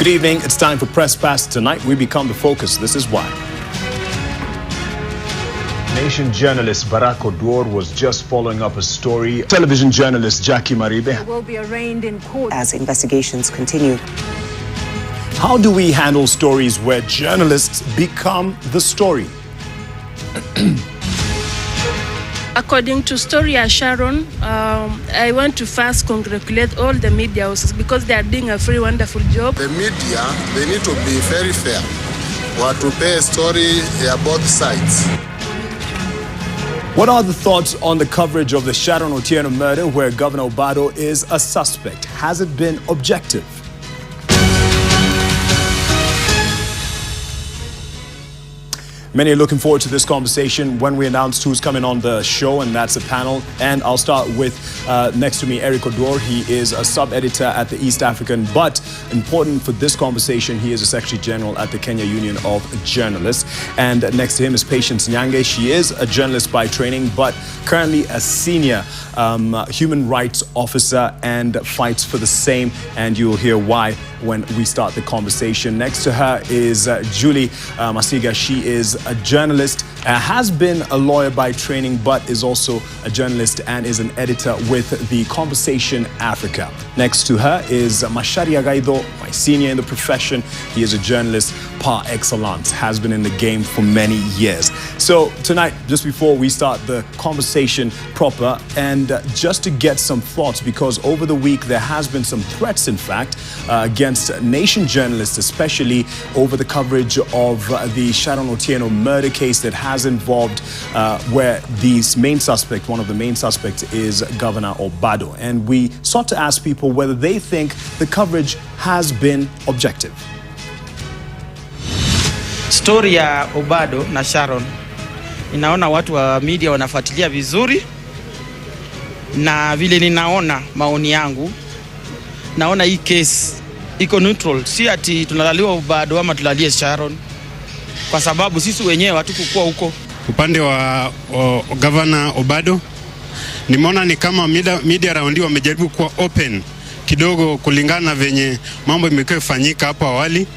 Good evening. It's time for Press Pass. Tonight, we become the focus. This is why. Nation journalist Erick Odour was just following up a story. Television journalist Jacque Maribe will be arraigned in court as investigations continue. How do we handle stories where journalists become the story? According to Story Sharon, I want to first congratulate all the media houses because they are doing a very wonderful job. The media, they need to be very fair. What to pay a story both sides. What are the thoughts on the coverage of the Sharon Otieno murder where Governor Obado is a suspect? Has it been objective? Many are looking forward to this conversation when we announced who's coming on the show, and that's a panel. And I'll start with, next to me, Erick Odour. He is a sub-editor at the East African, but important for this conversation, he is a Secretary General at the Kenya Union of Journalists. And next to him is Patience Nyange. She is a journalist by training, but currently a senior human rights officer and fights for the same. And you'll hear why when we start the conversation. Next to her is Julie Masiga. She is a journalist, has been a lawyer by training, but is also a journalist and is an editor with The Conversation Africa. Next to her is Macharia Gaitho, my senior in the profession. He is a journalist par excellence, has been in the game for many years. So tonight, just before we start the conversation proper, and just to get some thoughts, because over the week there has been some threats, in fact, against Nation journalists, especially over the coverage of the Sharon Otieno murder case that has involved where the main suspect, one of the main suspects, is Governor Obado. And we sought to ask people whether they think the coverage has been objective. Story ya Obado na Sharon, inaona watu wa media wanafuatilia vizuri, na vile ninaona maoni yangu, naona hii case iko neutral, si ati tunalaliwa Obado ama tulalie Sharon, kwa sababu sisi wenyewe hatukukuwa huko. Upande wa Governor Obado, nimeona ni kama media raundi wamejaribu kuwa open kidogo kulingana na venye mambo imekuwa ifanyika hapo awali.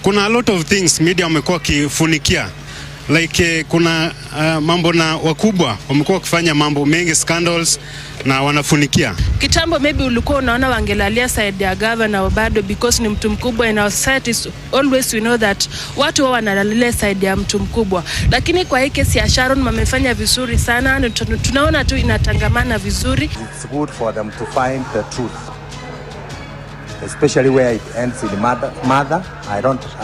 Kuna a lot of things media wamekuwa kifunikia, like kuna mambo na wakubwa wamekuwa wakifanya mambo mengi, scandals, na wanafunikia. Kitambo maybe ulikuwa unaona wangelalia side ya Governor Obado because ni mtu mkubwa, in our society always we know that watu wao wanalalia side ya mtu mkubwa. Lakini kwa hii kesi ya Sharon wamefanya vizuri sana, tunaona tu inatangamana vizuri. It's good for them to find the truth, especially where it ends in murder.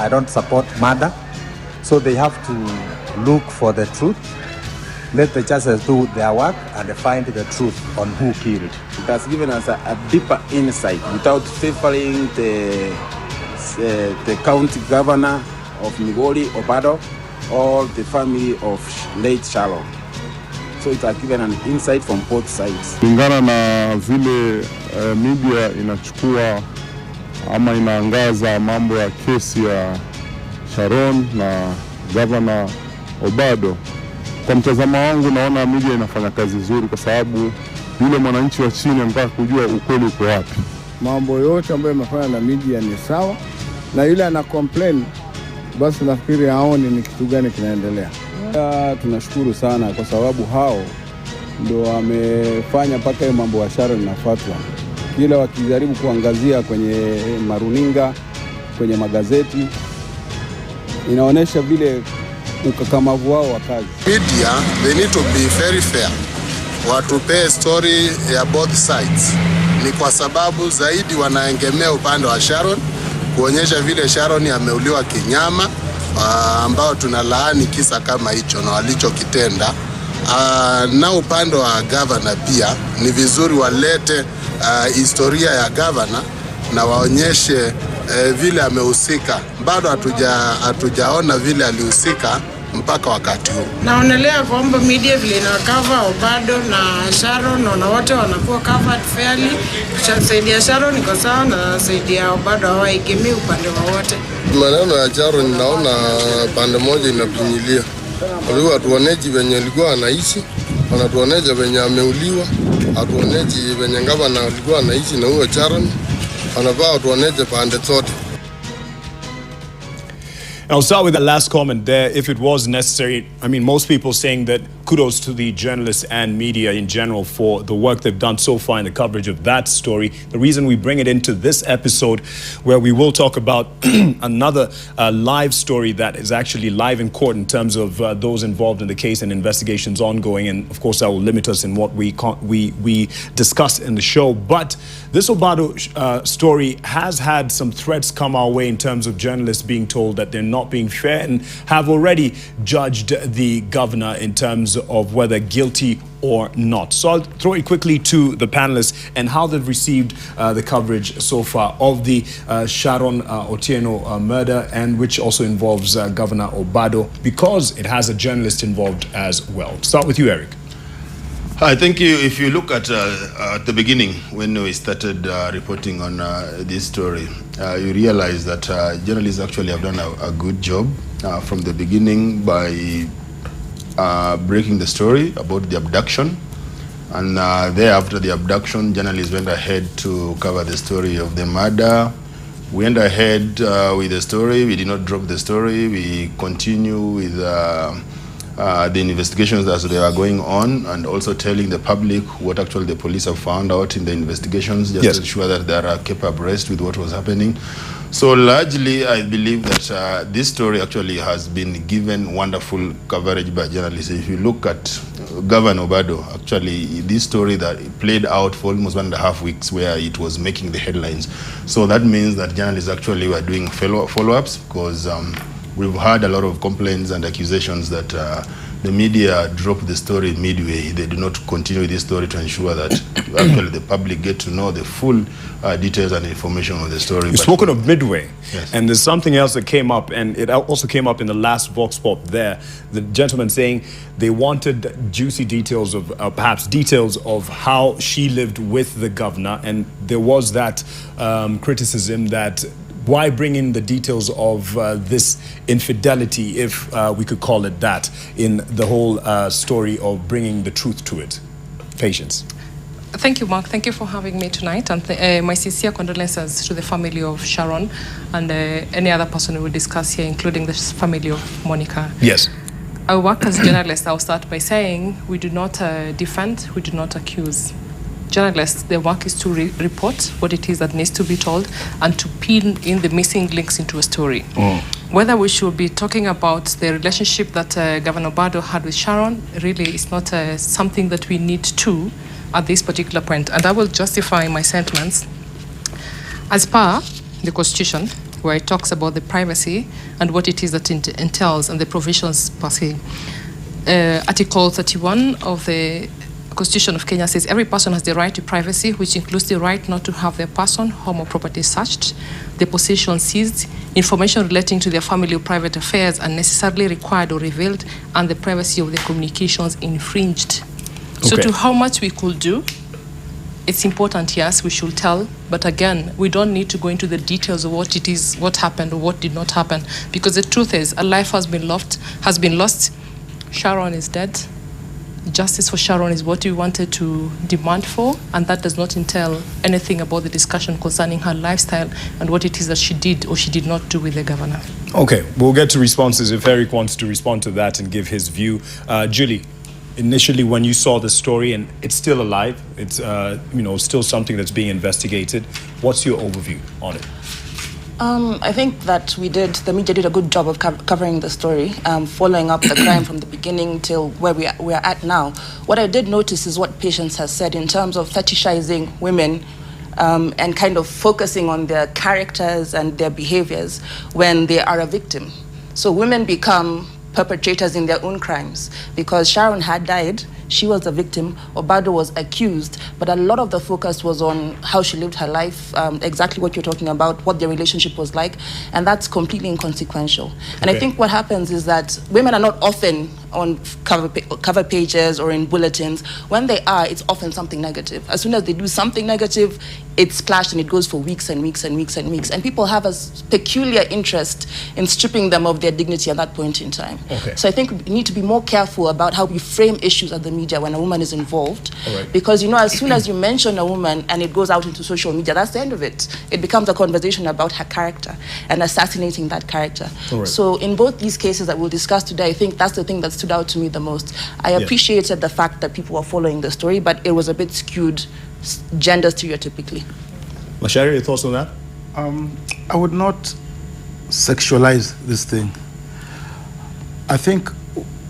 I don't support murder, so they have to look for the truth. Let the judges do their work and find the truth on who killed. It has given us a deeper insight without favoring the county governor of Migori, Obado, or the family of late Sharon. So it has given an insight from both sides. Kulingana na vile media inachukua ama inaangaza mambo ya kesi ya Sharon na Governor Obado, kwa mtazamo wangu naona media inafanya kazi nzuri, kwa sababu yule mwananchi wa chini anataka kujua ukweli uko wapi. Mambo yote ambayo yamefanya na media ni sawa, na yule ana complain basi nafikiri haoni ni kitu gani kinaendelea. Tunashukuru sana kwa sababu hao ndio wamefanya mpaka mambo ya Sharon na fatwa. Kila wakijaribu kuangazia kwenye maruninga, kwenye magazeti, inaonesha vile ukakamavu wao wa kazi. Media, they need to be very fair. Watupe story ya both sides. Ni kwa sababu zaidi wanaengemea upande wa Sharon, kuonyesha vile Sharon ameuliwa kinyama, ambao tunalaani kisa kama hicho na walichokitenda. Na upande wa governor pia ni vizuri walete historia ya governor na waonyeshe vile amehusika. Bado hatujaona vile alihusika mpaka wakati huu. Naonelea kwamba media vile ina cover Obado na Sharon na wote wanakuwa covered fairly. Kusaidia Sharon iko sawa na saidia Obado hawaegemei upande wowote. Maneno ya Sharon naona pande moja inapinyilia. Waliwa hatuoneji venye alikuwa anaishi, wanatuoneja venye ameuliwa, hatuoneji venye ngava na alikuwa anaishi na huyo Sharon, wanafaa watuoneje pande zote. I'll start with the last comment there. If it was necessary, I mean, most people saying that kudos to the journalists and media in general for the work they've done so far in the coverage of that story. The reason we bring it into this episode, where we will talk about another live story that is actually live in court in terms of those involved in the case and investigations ongoing. And of course, that will limit us in what we discuss in the show. But this Obado story has had some threats come our way in terms of journalists being told that they're not being fair and have already judged the governor in terms of whether guilty or not. So I'll throw it quickly to the panelists and how they've received the coverage so far of the Sharon Otieno murder, and which also involves Governor Obado, because it has a journalist involved as well. Start with you, Erick. I think if you look at the beginning, when we started reporting on this story, you realize that journalists actually have done a good job from the beginning by breaking the story about the abduction. And thereafter the abduction, journalists went ahead to cover the story of the murder. We went ahead with the story. We did not drop the story. We continue with the investigations as they are going on, and also telling the public what actually the police have found out in the investigations, just to ensure that they are kept abreast with what was happening. So largely, I believe that this story actually has been given wonderful coverage by journalists. If you look at Governor Obado, actually, this story that played out for almost 1.5 weeks where it was making the headlines. So that means that journalists actually were doing follow-ups, because we've had a lot of complaints and accusations that the media drop the story midway. They do not continue with this story to ensure that actually the public get to know the full details and information of the story. You've spoken of midway, and there's something else that came up, and it also came up in the last Vox Pop there. The gentleman saying they wanted juicy details of, perhaps details of how she lived with the governor, and there was that criticism that why bring in the details of this infidelity, if we could call it that, in the whole story of bringing the truth to it? Patience. Thank you, Mark. Thank you for having me tonight. And my sincere condolences to the family of Sharon and any other person we will discuss here, including the family of Monica. Yes. Our work as journalists, I'll start by saying we do not defend, we do not accuse. Journalists, their work is to report what it is that needs to be told and to pin in the missing links into a story. Whether we should be talking about the relationship that Governor Obado had with Sharon really is not something that we need to at this particular point. And I will justify my sentiments. As per the Constitution, where it talks about the privacy and what it is that it entails and the provisions per se, Article 31 of the Constitution of Kenya says every person has the right to privacy, which includes the right not to have their person, home or property searched, the possession seized, information relating to their family or private affairs unnecessarily required or revealed, and the privacy of their communications infringed. So to how much we could do, it's important, yes, we should tell, but again, we don't need to go into the details of what it is, what happened or what did not happen, because the truth is a life has been lost. Sharon is dead. Justice for Sharon is what we wanted to demand for, and that does not entail anything about the discussion concerning her lifestyle and what it is that she did or she did not do with the governor. Okay, we'll get to responses if Erick wants to respond to that and give his view. Julie, initially when you saw the story, and it's still alive, it's still something that's being investigated, what's your overview on it? I think that the media did a good job of covering the story, following up the crime from the beginning till where we are at now. What I did notice is what Patience has said in terms of fetishizing women and kind of focusing on their characters and their behaviors when they are a victim. So women become perpetrators in their own crimes, because Sharon had died, she was a victim, Obado was accused, but a lot of the focus was on how she lived her life, exactly what you're talking about, what their relationship was like, and that's completely inconsequential. And I think what happens is that women are not often on cover pages or in bulletins. When they are, it's often something negative. As soon as they do something negative, it's splashed and it goes for weeks and weeks and weeks and weeks. And people have a peculiar interest in stripping them of their dignity at that point in time. Okay. So I think we need to be more careful about how we frame issues at the media when a woman is involved. All right. Because, you know, as soon as you mention a woman and it goes out into social media, that's the end of it. It becomes a conversation about her character and assassinating that character. All right. So in both these cases that we'll discuss today, I think that's the thing that stood out to me the most. I appreciated the fact that people were following the story, but it was a bit skewed gender stereotypically. Macharia, your thoughts on that? I would not sexualize this thing. I think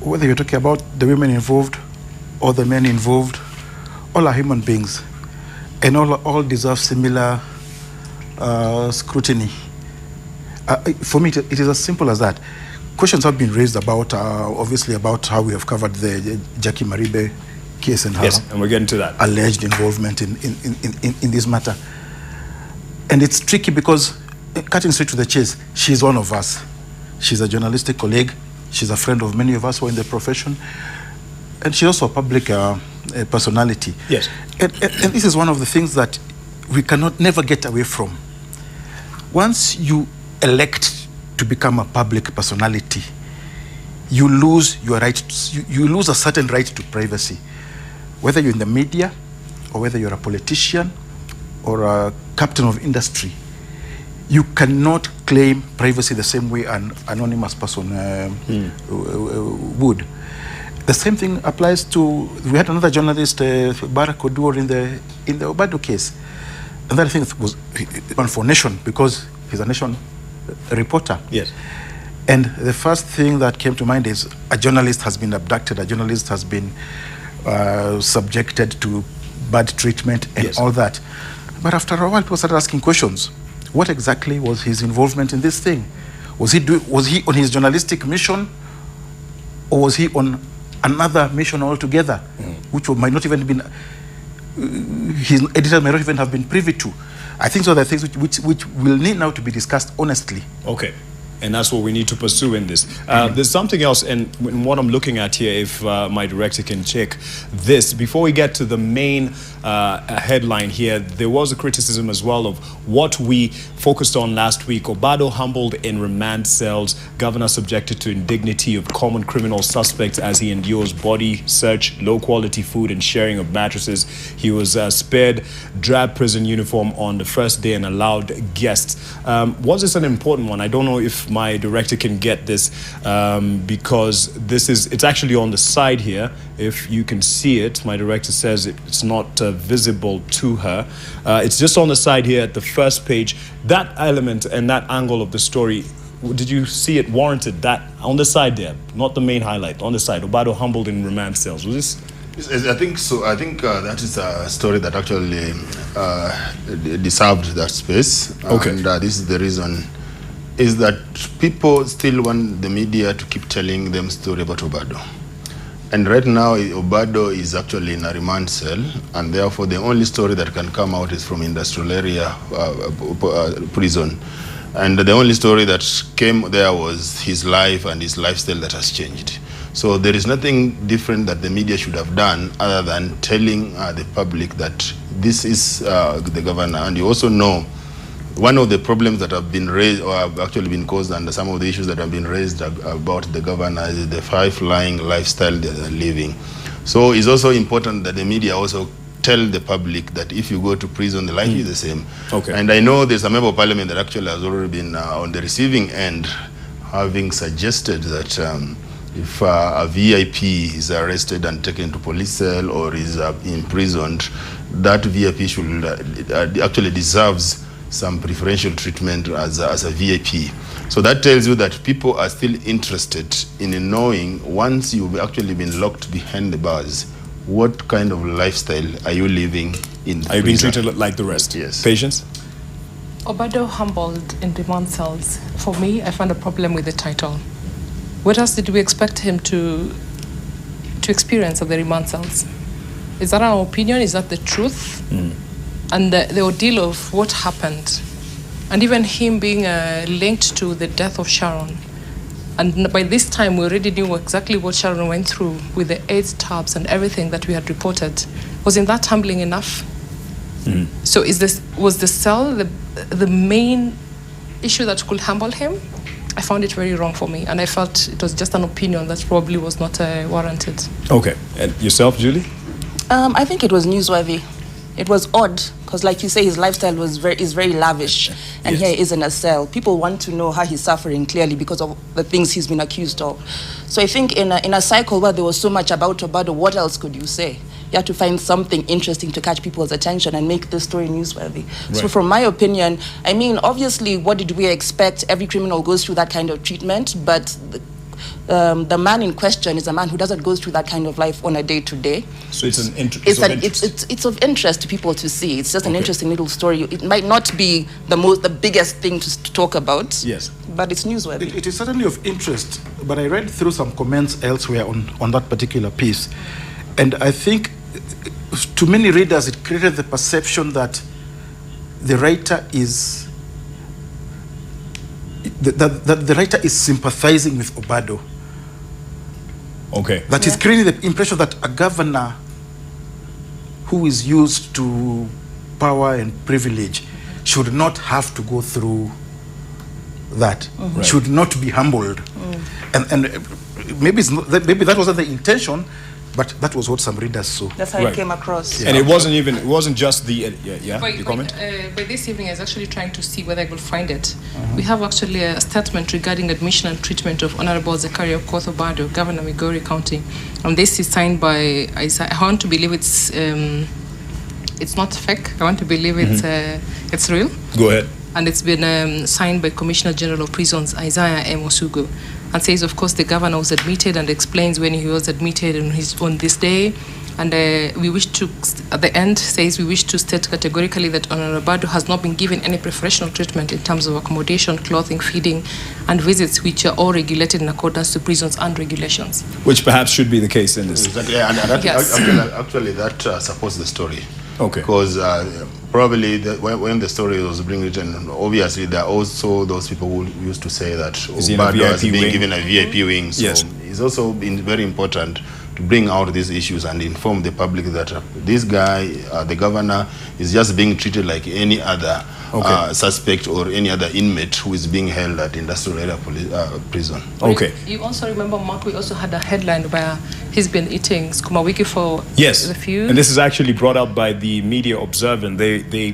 whether you're talking about the women involved or the men involved, all are human beings and all deserve similar scrutiny. For me, it is as simple as that. Questions have been raised about, obviously, about how we have covered the Jacque Maribe case and her and we're getting to that. alleged involvement in this matter. And it's tricky because, cutting straight to the chase, she's one of us. She's a journalistic colleague. She's a friend of many of us who are in the profession. And she's also a public personality. Yes. And this is one of the things that we cannot never get away from. Once you elect to become a public personality, you lose your right, you lose a certain right to privacy. Whether you're in the media, or whether you're a politician, or a captain of industry, you cannot claim privacy the same way an anonymous person would. The same thing applies to, we had another journalist, Erick Odour, in the Obado case. And that I think was one for Nation, because he's a Nation reporter. Yes. And the first thing that came to mind is a journalist has been abducted, a journalist has been subjected to bad treatment and all that. But after a while, people started asking questions. What exactly was his involvement in this thing? Was he on his journalistic mission, or was he on another mission altogether, which might not even been, his editor might not even have been privy to? I think those are the things which will need now to be discussed honestly. Okay. And that's what we need to pursue in this. There's something else, and what I'm looking at here, if my director can check this. Before we get to the main headline here, there was a criticism as well of what we focused on last week. Obado humbled in remand cells, governor subjected to indignity of common criminal suspects as he endures body search, low quality food and sharing of mattresses. He was spared drab prison uniform on the first day and allowed guests. Was this an important one? I don't know if my director can get this because it's actually on the side here. If you can see it, my director says it's not visible to her. It's just on the side here at the first page. That element and that angle of the story, did you see it warranted? That on the side there, not the main highlight, on the side, Obado humbled in remand cells. Was this? I think so. I think that is a story that actually deserved that space. Okay. And this is the reason, is that people still want the media to keep telling them story about Obado. And right now, Obado is actually in a remand cell, and therefore the only story that can come out is from industrial area prison. And the only story that came there was his life and his lifestyle that has changed. So there is nothing different that the media should have done other than telling the public that this is the governor. And you also know, one of the problems that have been raised or have actually been caused under some of the issues that have been raised about the governor is the high-flying lifestyle that they're living. So it's also important that the media also tell the public that if you go to prison, the life is the same. Okay. And I know there's a member of parliament that actually has already been on the receiving end, having suggested that if a VIP is arrested and taken to police cell or is imprisoned, that VIP should actually deserves some preferential treatment as a VIP. So that tells you that people are still interested in knowing, once you've actually been locked behind the bars, what kind of lifestyle are you living in? Are you being treated like the rest? Yes. Patience? Obado humbled in remand cells. For me, I found a problem with the title. What else did we expect him to experience at the remand cells? Is that our opinion? Is that the truth? And the ordeal of what happened, and even him being linked to the death of Sharon, And by this time, we already knew exactly what Sharon went through with the 8 stabs and everything that we had reported. Wasn't that humbling enough? So was the cell the main issue that could humble him? I found it very wrong for me, and I felt it was just an opinion that probably was not warranted. Okay, and yourself, Julie? I think it was newsworthy. It was odd, because like you say, his lifestyle is very lavish, and here he is in a cell. People want to know how he's suffering, clearly, because of the things he's been accused of. So I think in a cycle where there was so much about Obado, what else could you say? You have to find something interesting to catch people's attention and make this story newsworthy. Right. So from my opinion, I mean, obviously, what did we expect? Every criminal goes through that kind of treatment, but the man in question is a man who doesn't go through that kind of life on a day-to-day. So it's an interest. It's of interest to people to see. It's just an interesting little story. It might not be the biggest thing to talk about. Yes, but it's newsworthy. It is certainly of interest. But I read through some comments elsewhere on that particular piece, and I think to many readers it created the perception that the writer is that the writer is sympathizing with Obado. Okay. That is creating the impression that a governor who is used to power and privilege should not have to go through that, should not be humbled. And maybe that wasn't the intention, but that was what some readers saw. That's how it came across. And it wasn't just the the comment? By this evening, I was actually trying to see whether I could find it. We have actually a statement regarding admission and treatment of Honorable Zakaria Gaitho, Governor of Migori County. And this is signed by, I want to believe it's not fake. I want to believe it's real. Go ahead. And it's been signed by Commissioner General of Prisons, Isaiah M. Osugo, and says, of course, the governor was admitted, and explains when he was admitted on this day. And we wish to, at the end, says we wish to state categorically that Honorable Bado has not been given any preferential treatment in terms of accommodation, clothing, feeding, and visits, which are all regulated in accordance to prisons and regulations. Which perhaps should be the case in this. Exactly, and actually that supports the story. Okay. Because probably when the story was being written, obviously there are also those people who used to say that Obado has been given a VIP wing. So it's also been very important to bring out these issues and inform the public that this guy, the governor, is just being treated like any other suspect or any other inmate who is being held at industrial area prison. Okay. You also remember, Mark, we also had a headline where he's been eating skuma wiki for a few. And this is actually brought up by the Media Observer. They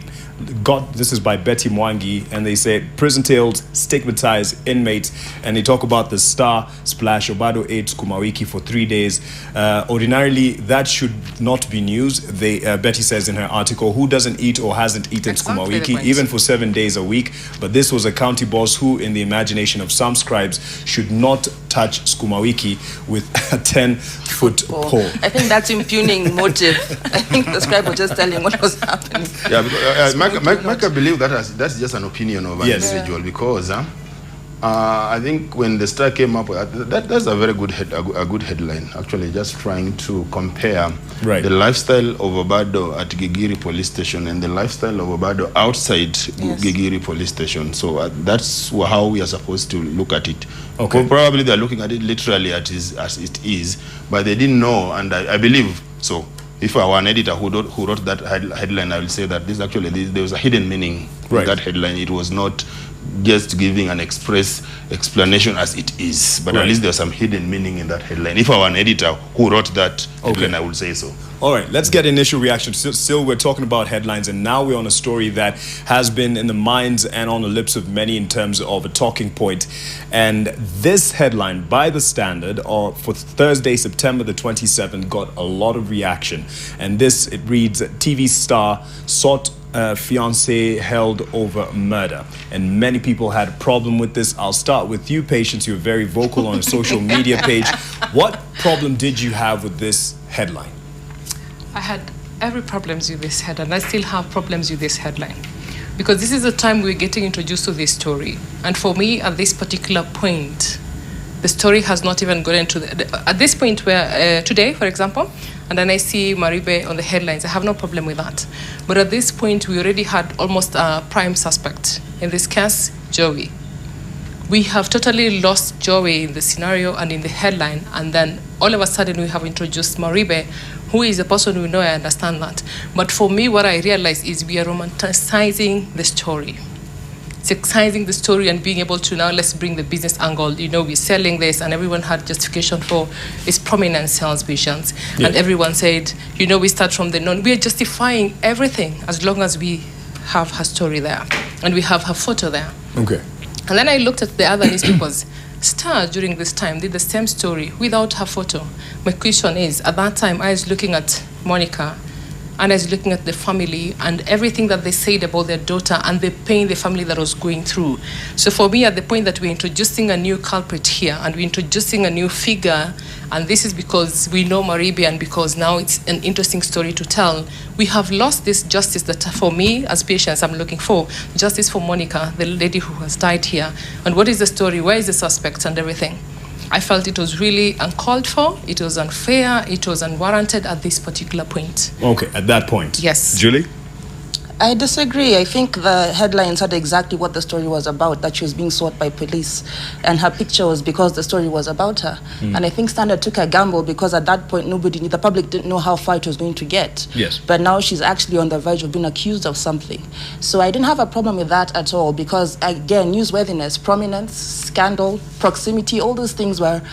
got, this is by Betty Mwangi, and they say prison tales stigmatize inmates, and they talk about the star splash. Obado ate skuma wiki for 3 days. Ordinarily, that should not be news. Betty says in her article, who doesn't eat or hasn't eaten skuma wiki, even for 7 days a week? But this was a county boss who, in the imagination of some scribes, should not touch skuma wiki with a 10-foot pole. I think that's impugning motive. I think the scribe was just telling what was happening. Yeah, because Mike, I believe that's just an opinion of an individual, because I think when the Star came up, that's a very good good headline. Actually, just trying to compare the lifestyle of Obado at Gigiri Police Station and the lifestyle of Obado outside Gigiri Police Station. So that's how we are supposed to look at it. Okay. Probably they are looking at it literally as it is, but they didn't know, and I believe so. If I were an editor who wrote that headline, I will say that there was a hidden meaning in that headline. It was not just giving an express explanation as it is, but at least there's some hidden meaning in that headline. If I were an editor who wrote that headline, I would say so. All right, let's get initial reaction. Still, we're talking about headlines, and now we're on a story that has been in the minds and on the lips of many in terms of a talking point. And this headline by The Standard for Thursday, September the 27th, got a lot of reaction. And this, it reads, TV star sought fiancé held over murder. And many people had a problem with this. I'll start with you, Patience. You're very vocal on a social media page. What problem did you have with this headline? I had every problems with this headline. I still have problems with this headline, because this is the time we're getting introduced to this story. And for me, at this particular point, the story has not even gotten to at this point where today, for example, and then I see Maribe on the headlines. I have no problem with that. But at this point, we already had almost a prime suspect. In this case, Joey. We have totally lost Joey in the scenario and in the headline, and then all of a sudden we have introduced Maribe, who is a person we know. I understand that. But for me, what I realize is we are romanticizing the story. Sexizing the story and being able to now, let's bring the business angle. You know, we're selling this, and everyone had justification for its prominent sales visions. Yeah. And everyone said, you know, we start from the non. We are justifying everything as long as we have her story there and we have her photo there. Okay. And then I looked at the other newspapers. Star during this time did the same story without her photo. My question is, at that time, I was looking at Monica, and I was looking at the family and everything that they said about their daughter and the pain the family that was going through. So for me, at the point that we're introducing a new culprit here and we're introducing a new figure, and this is because we know Maribe and because now it's an interesting story to tell, we have lost this justice that for me as patients I'm looking for. Justice for Monica, the lady who has died here. And what is the story? Where is the suspect and everything? I felt it was really uncalled for, it was unfair, it was unwarranted at this particular point. Okay, at that point. Yes. Julie? I disagree. I think the headline said exactly what the story was about, that she was being sought by police. And her picture was because the story was about her. And I think Standard took a gamble because at that point, the public didn't know how far it was going to get. Yes. But now she's actually on the verge of being accused of something. So I didn't have a problem with that at all because, again, newsworthiness, prominence, scandal, proximity, all those things were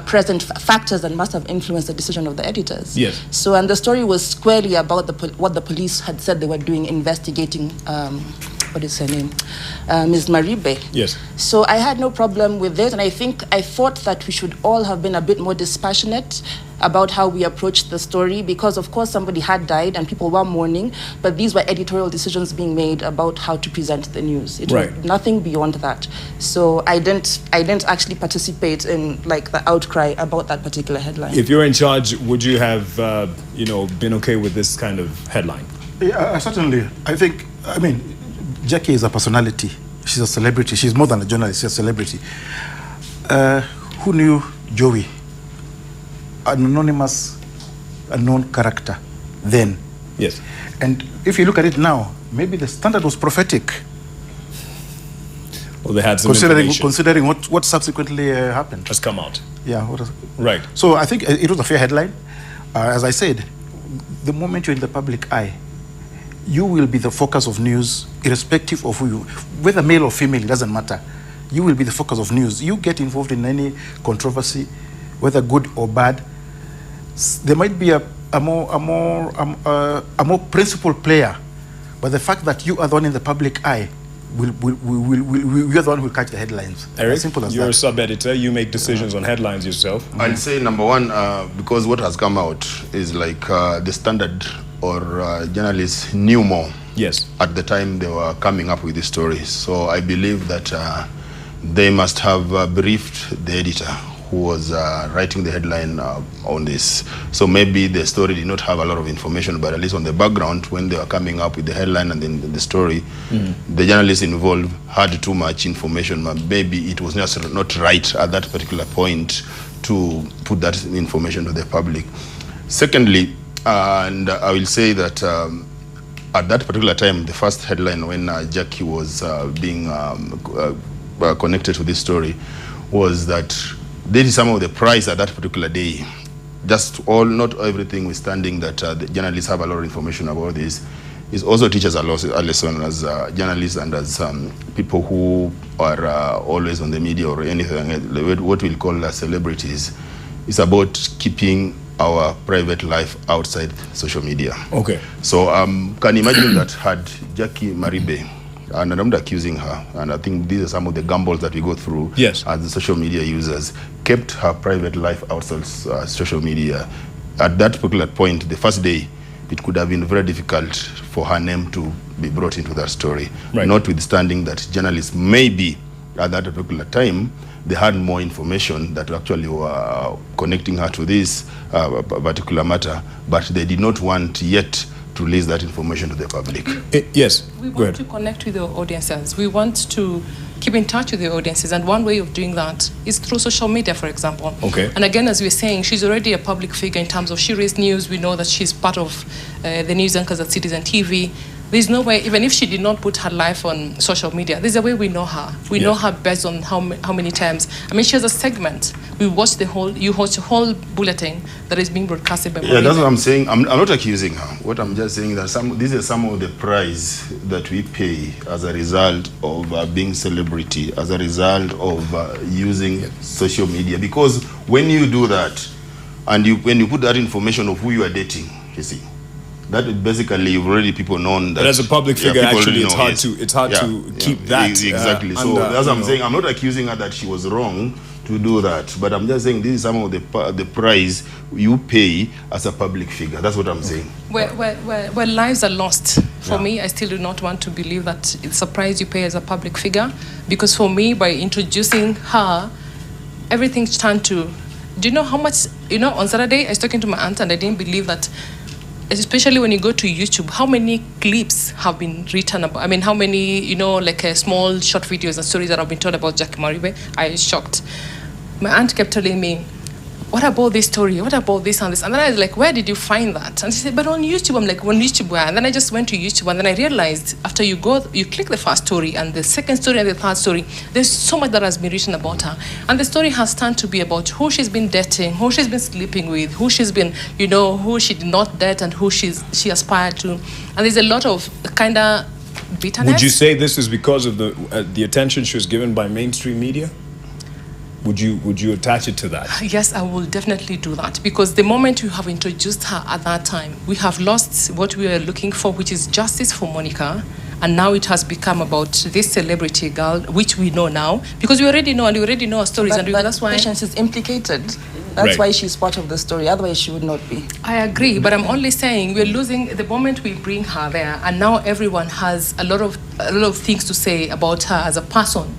present factors that must have influenced the decision of the editors. Yes. So, and the story was squarely about what the police had said they were doing, investigating, what is her name? Ms. Maribe. Yes. So I had no problem with it, and I thought that we should all have been a bit more dispassionate about how we approached the story because, of course, somebody had died and people were mourning, but these were editorial decisions being made about how to present the news. It was nothing beyond that. So I didn't actually participate in like the outcry about that particular headline. If you're in charge, would you have, been okay with this kind of headline? Yeah, certainly. I mean, Jackie is a personality. She's a celebrity. She's more than a journalist. She's a celebrity. Who knew Joey? An anonymous, unknown character then. Yes. And if you look at it now, maybe the Standard was prophetic. Well, they had some considering what subsequently happened. Has come out. Yeah. Right. So I think it was a fair headline. As I said, the moment you're in the public eye, you will be the focus of news, irrespective of who you, whether male or female, it doesn't matter. You will be the focus of news. You get involved in any controversy, whether good or bad. There might be a more principled player, but the fact that you are the one in the public eye, you're the one who will catch the headlines. Eric, as simple as you're that. a sub-editor. You make decisions on headlines yourself. I'll say number one, because what has come out is like the Standard or journalists knew more. Yes. At the time they were coming up with this story. So I believe that they must have briefed the editor who was writing the headline on this. So maybe the story did not have a lot of information, but at least on the background, when they were coming up with the headline and then the story, the journalists involved had too much information. Maybe it was just not right at that particular point to put that information to the public. Secondly, and I will say that at that particular time, the first headline when Jackie was being connected to this story was that they did some of the price at that particular day. Not everything withstanding that the journalists have a lot of information about this, it also teaches a lesson as journalists and as people who are always on the media or anything, what we'll call celebrities. It's about keeping our private life outside social media. Okay. So can imagine that had Jacque Maribe, and I'm not accusing her, and I think these are some of the gambles that we go through as the social media users, kept her private life outside social media. At that particular point, the first day, it could have been very difficult for her name to be brought into that story. Right. Notwithstanding that journalists maybe at that particular time, they had more information that actually were connecting her to this particular matter, but they did not want yet to release that information to the public. Yes, we want to connect with the audiences. We want to keep in touch with the audiences, and one way of doing that is through social media, for example. Okay. And again, as we're saying, she's already a public figure in terms of she raised news. We know that she's part of the news anchors at Citizen TV. There's no way, even if she did not put her life on social media, there's a way we know her. We know her based on how many times. I mean, she has a segment. We watch you watch the whole bulletin that is being broadcasted by Yeah, that's what I'm saying. I'm not accusing her. What I'm just saying that these are some of the price that we pay as a result of being celebrity, as a result of using social media. Because when you do that, and when you put that information of who you are dating, you see, that basically you've already people known that. But as a public figure, actually, it's hard to keep that. Exactly. So that's what I'm saying. I'm not accusing her that she was wrong to do that, but I'm just saying this is some of the price you pay as a public figure. That's what I'm saying. Where lives are lost. For me, I still do not want to believe that it's a price you pay as a public figure, because for me, by introducing her, everything's turned to. Do you know how much? On Saturday, I was talking to my aunt, and I didn't believe that. Especially when you go to YouTube, how many clips have been written about? I mean, how many, small short videos and stories that have been told about Jacque Maribe? I was shocked. My aunt kept telling me, what about this story? What about this and this? And then I was like, where did you find that? And she said, but on YouTube. I'm like, on YouTube where? And then I just went to YouTube, and then I realized after you click the first story and the second story and the third story, there's so much that has been written about her. And the story has turned to be about who she's been dating, who she's been sleeping with, who she's been, who she did not date and who she aspired to. And there's a lot of kind of bitterness. Would you say this is because of the attention she was given by mainstream media? Would you attach it to that? Yes, I will definitely do that, because the moment you have introduced her at that time, we have lost what we were looking for, which is justice for Monica, and now it has become about this celebrity girl, which we know now, because we already know, and we already know her stories, but that's why Patience is implicated. That's why she's part of the story. Otherwise, she would not be. I agree, but I'm only saying we're losing the moment we bring her there, and now everyone has a lot of things to say about her as a person.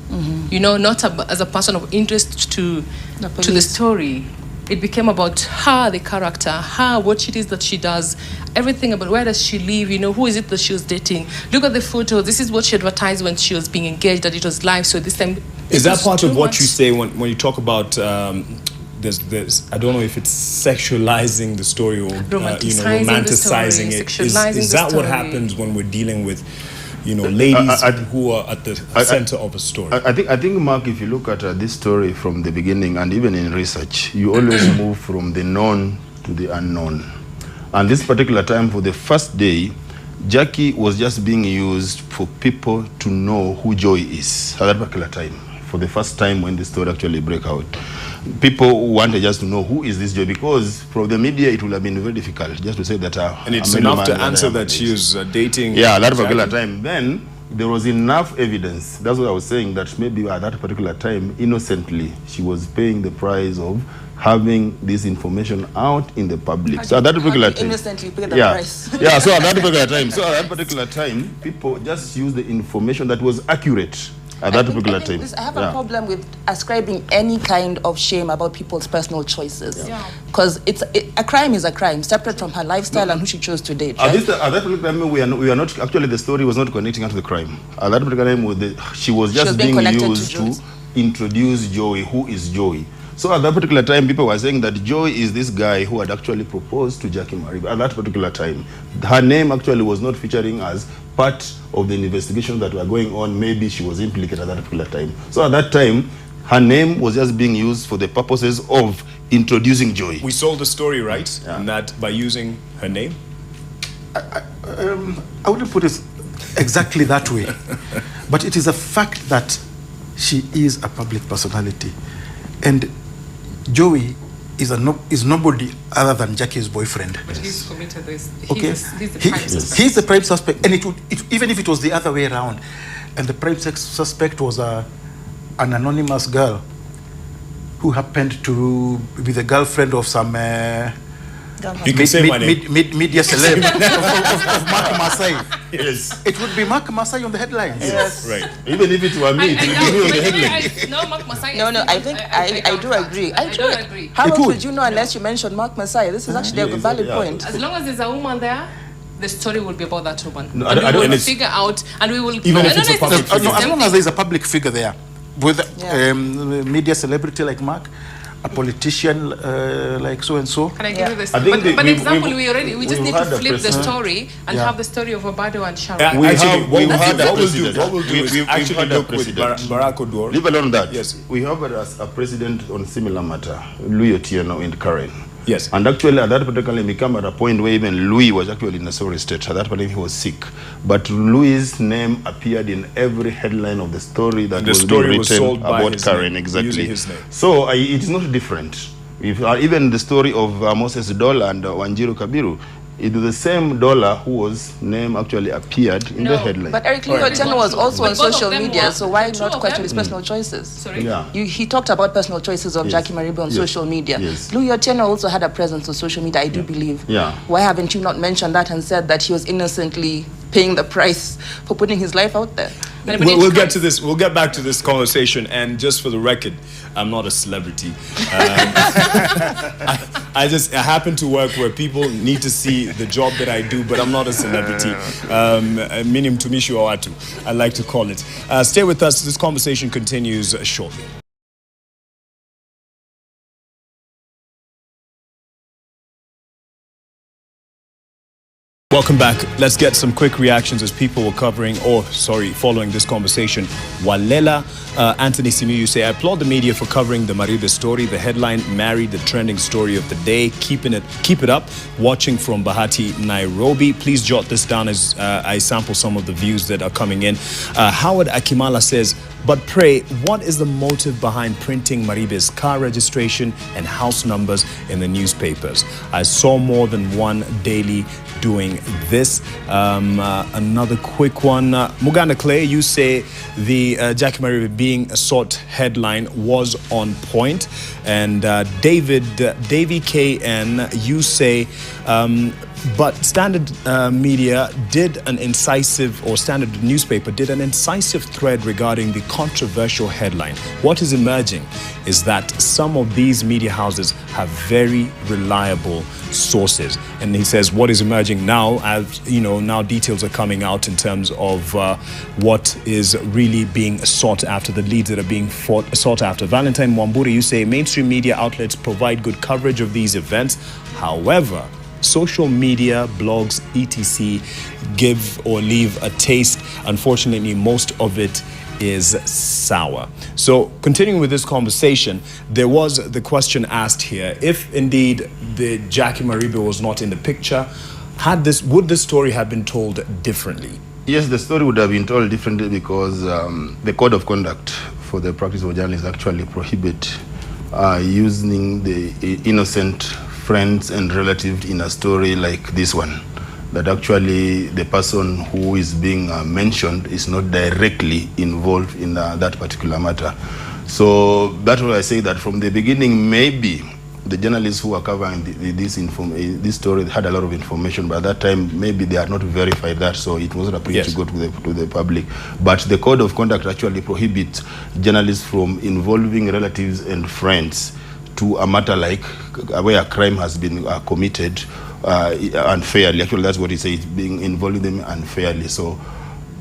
Not as a person of interest to the story. It became about her, the character, her, what it is that she does, everything about where does she live, who is it that she was dating. Look at the photos. This is what she advertised when she was being engaged, that it was live. So this time, is that part of what you say when you talk about? There's I don't know if it's sexualizing the story or romanticizing it. Is that what happens when we're dealing with ladies who are at the center of a story? I think, Mark, if you look at this story from the beginning, and even in research, you always move from the known to the unknown. And this particular time, for the first day, Jackie was just being used for people to know who Joy is at that particular time. For the first time when the story actually broke out, people wanted just to know who is this Joy, because from the media it would have been very difficult just to say that. And it's enough to answer that she was dating. Yeah, at that particular time. Then there was enough evidence. That's what I was saying, that maybe at that particular time, innocently, she was paying the price of having this information out in the public. So at that particular time, innocently pay the price. Yeah. So at that particular time, people just used the information that was accurate. At that particular time. I have a problem with ascribing any kind of shame about people's personal choices. Because a crime is a crime, separate from her lifestyle and who she chose to date. Right? At that particular time, we are not, actually the story was not connecting her to the crime. At that particular time, she was just being used to introduce Joy, who is Joy. So at that particular time, people were saying that Joy is this guy who had actually proposed to Jacque Maribe. At that particular time, her name actually was not featuring as part of the investigation that were going on. Maybe she was implicated at that particular time. So at that time, her name was just being used for the purposes of introducing Joy. We sold the story, right? Yeah. And that by using her name? I wouldn't put it exactly that way. But it is a fact that she is a public personality. And Joey is nobody other than Jackie's boyfriend. But he's committed this. Okay. He's the prime suspect. And even if it was the other way around, and the prime suspect was an anonymous girl who happened to be the girlfriend of some you can say my name. Media celeb of Mark Masai. Yes. It would be Mark Masai on the headlines. Yes. Right. Even if it were me, it would be me on the headlines. No, Mark Masai. No, I think I do agree. I do agree. How else would you know unless you mention Mark Masai? This is actually a valid point. As long as there's a woman there, the story will be about that woman. No, and we will figure out, and we will... Even if it's a public figure. As long as there's a public figure there, with media celebrity like Mark, a politician like so and so. Can I give you this? I think But example, we just need to flip the story and have the story of Obado and Sharon. What we'll do is actually look with Barack Odour. Leave alone that. Yes. We have a president on similar matter, Louis Otieno in Karen. Yes. And actually at that particular time, we come at a point where even Louis was actually in a sorry state. At that point he was sick. But Louis' name appeared in every headline of the story that was being written about Karen. Exactly. His name. So it is not different. If even the story of Moses Dola and Wanjiru Kabiru, it was the same Dollar whose name actually appeared in the headline. But Erick Odour was also on social media, so why not question his personal choices? Sorry? Yeah. He talked about personal choices of Jacque Maribe on social media. Yes. Louis Otieno also had a presence on social media, I do believe. Yeah. Why haven't you not mentioned that and said that he was innocently paying the price for putting his life out there? We'll get to this. We'll get back to this conversation. And just for the record, I'm not a celebrity. I happen to work where people need to see the job that I do, but I'm not a celebrity. Minim tumishi wa watu, I like to call it. Stay with us. This conversation continues shortly. Welcome back. Let's get some quick reactions as people were following this conversation. Walela, Anthony Simiyu, you say, I applaud the media for covering the Maribe story. The headline married the trending story of the day. Keep it up. Watching from Bahati, Nairobi. Please jot this down as I sample some of the views that are coming in. Howard Akimala says, but pray, what is the motive behind printing Maribe's car registration and house numbers in the newspapers? I saw more than one daily doing this. Another quick one. Muganda Clay, you say the Jacque Maribe being a sought headline was on point. And Davy KN, you say, but Standard Media did an incisive, or Standard newspaper did an incisive thread regarding the controversial headline. What is emerging is that some of these media houses have very reliable sources. And he says what is emerging now, as you know, now details are coming out in terms of what is really being sought after, the leads that are being sought after. Valentine Mwamburi, you say mainstream media outlets provide good coverage of these events. However, social media, blogs, etc. give or leave a taste. Unfortunately, most of it is sour. So continuing with this conversation, there was the question asked here, if indeed the Jacque Maribe was not in the picture, would this story have been told differently? Yes, the story would have been told differently because the code of conduct for the practice of journalism actually prohibit using the innocent friends and relatives in a story like this one, that actually the person who is being mentioned is not directly involved in that particular matter. So that's why I say that from the beginning, maybe the journalists who are covering this story had a lot of information, but at that time maybe they had not verified that, so it wasn't appropriate to go to the public. But the code of conduct actually prohibits journalists from involving relatives and friends to a matter like where a crime has been committed unfairly. Actually, that's what he says, being involving them unfairly. So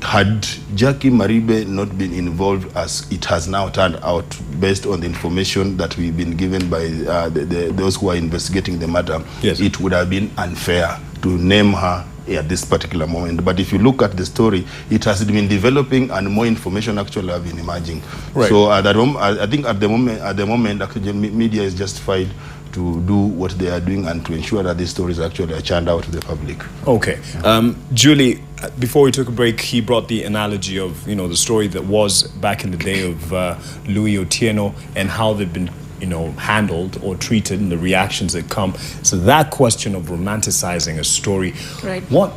had Jacque Maribe not been involved, as it has now turned out, based on the information that we've been given by those who are investigating the matter, it would have been unfair to name her at this particular moment. But if you look at the story, it has been developing and more information actually have been emerging. Right. So I think at the moment, actually, media is justified to do what they are doing and to ensure that these stories actually are churned out to the public. Okay. Julie, before we took a break, he brought the analogy of, the story that was back in the day of Louis Otieno and how they've been handled or treated and the reactions that come. So that question of romanticizing a story, right? What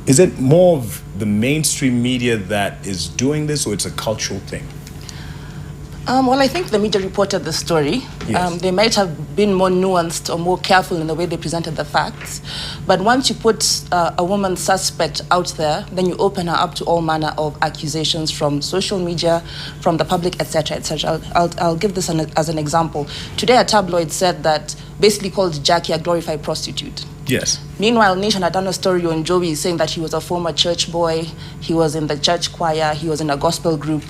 is it, more of the mainstream media that is doing this, or it's a cultural thing? Well, I think the media reported the story. Yes. They might have been more nuanced or more careful in the way they presented the facts. But once you put a woman suspect out there, then you open her up to all manner of accusations from social media, from the public, etc., etc. I'll give this as an example. Today, a tabloid said that, basically called Jacque a glorified prostitute. Yes. Meanwhile, Nation had done a story on Joey saying that he was a former church boy, he was in the church choir, he was in a gospel group.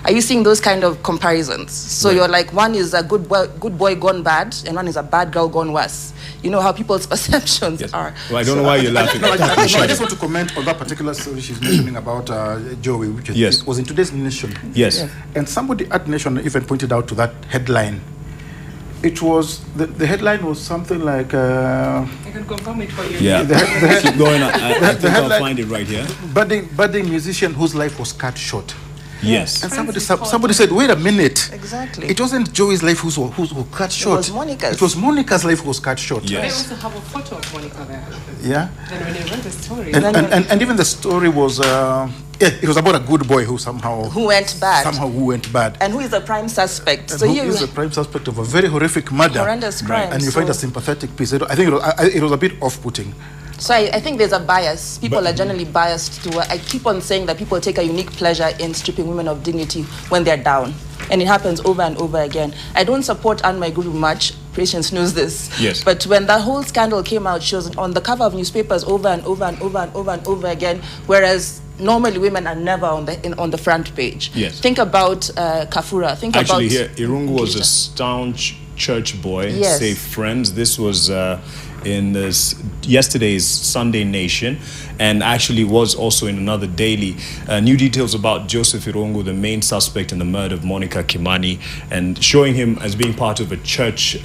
Are you seeing those kind of comparisons? So you're like, one is a good boy gone bad, and one is a bad girl gone worse. You know how people's perceptions are. Well, I don't know why you're laughing. I just want to comment on that particular story she's mentioning about Joey, which it was in today's Nation. Yes. And somebody at Nation even pointed out to that headline. It was, the headline was something like... I can confirm it for you. Yeah, keep going. I think I'll find it right here. Budding musician whose life was cut short. Yes. And somebody said, wait a minute. Exactly. It wasn't Joey's life who cut short. It was Monica's. It was Monica's life who was cut short. Yes. They also have a photo of Monica there. Yeah. Then when you read the story... And even the story was... it was about a good boy who went bad. And who is the prime suspect? And who is the prime suspect of a very horrific murder. Horrendous crime. And you find a sympathetic piece. I think it was a bit off-putting. So I think there's a bias. People are generally biased to... I keep on saying that people take a unique pleasure in stripping women of dignity when they're down. And it happens over and over again. I don't support Anne Maiguru much. Patience knows this. Yes. But when that whole scandal came out, she was on the cover of newspapers over and over and over and over and over again, whereas normally women are never on the front page. Yes. Think about Kafura. Actually, here, Irungu was a staunch church boy, yes. Safe friends. This was in yesterday's Sunday Nation, and actually was also in another daily. New details about Joseph Irungu, the main suspect in the murder of Monica Kimani, and showing him as being part of a church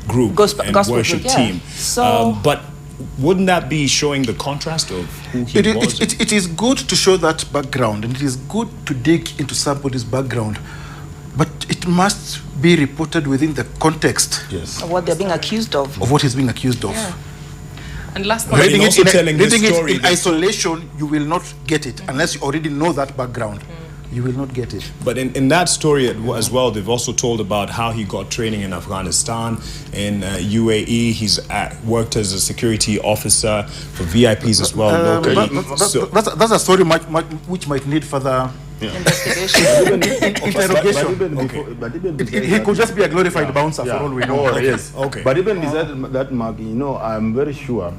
group and worship team. So, but wouldn't that be showing the contrast of who he was? It is good to show that background, and it is good to dig into somebody's background, but it must be reported within the context of what they're being accused of. Of what he's being accused of. Yeah. And last point, reading it in isolation, you will not get it unless you already know that background. You will not get it. But in that story as well, they've also told about how he got training in Afghanistan, in UAE. He's worked as a security officer for VIPs as well locally. That's a story which might need further investigation. Interrogation. He could just be a glorified bouncer for all we know. Oh, yes. Okay. But even beside that, Mark, I'm very sure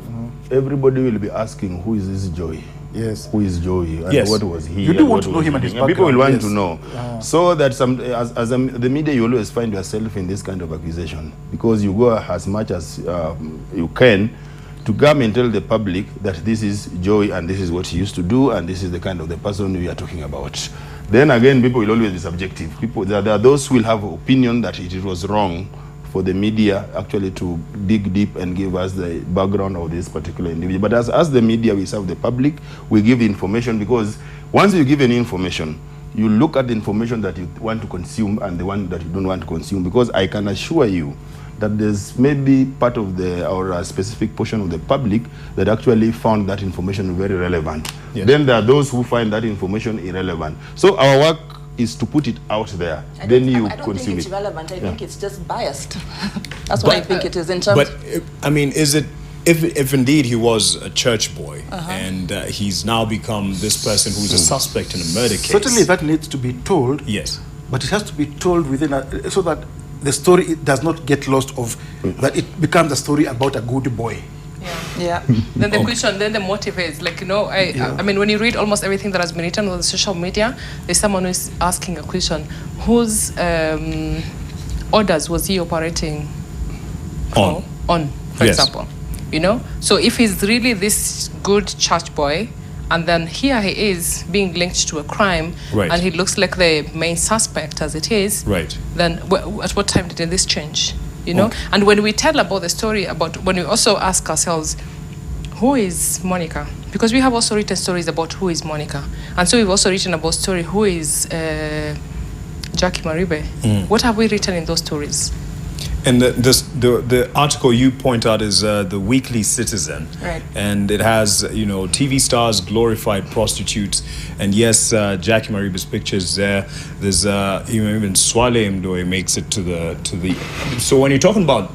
everybody will be asking, who is this Joey? Yes. Who is Joey? And yes. what was he? You do want to know him and his background. People will want to know. So that the media, you always find yourself in this kind of accusation, because you go as much as you can to come and tell the public that this is Joey and this is what he used to do and this is the kind of the person we are talking about. Then again, people will always be subjective. There are those who will have opinion that it was wrong for the media actually to dig deep and give us the background of this particular individual. But as the media, we serve the public, we give information, because once you give any information, you look at the information that you want to consume and the one that you don't want to consume, because I can assure you that there's maybe part of or a specific portion of the public that actually found that information very relevant. Yes. Then there are those who find that information irrelevant. So our work is to put it out there. Then you consume it. I don't think it's relevant. I think it's just biased. That's what I think it is in terms. But I mean, is it if indeed he was a church boy and he's now become this person who's a suspect in a murder case? Certainly, that needs to be told. Yes, but it has to be told within so that the story does not get lost that it becomes a story about a good boy. Yeah. Then the question, then the motive is like, I mean, when you read almost everything that has been written on the social media, there's someone who is asking a question: whose orders was he operating on, for example? So if he's really this good church boy, and then here he is being linked to a crime, and he looks like the main suspect as it is, then at what time did this change? And when we tell about the story, when we also ask ourselves, who is Monica? Because we have also written stories about who is Monica. And so we've also written about story who is Jacque Maribe. What have we written in those stories? And the article you point out is the Weekly Citizen, and it has TV stars, glorified prostitutes, and yes, Jacque Maribe's pictures there. There's even Swale Mdoe makes it to the. So when you're talking about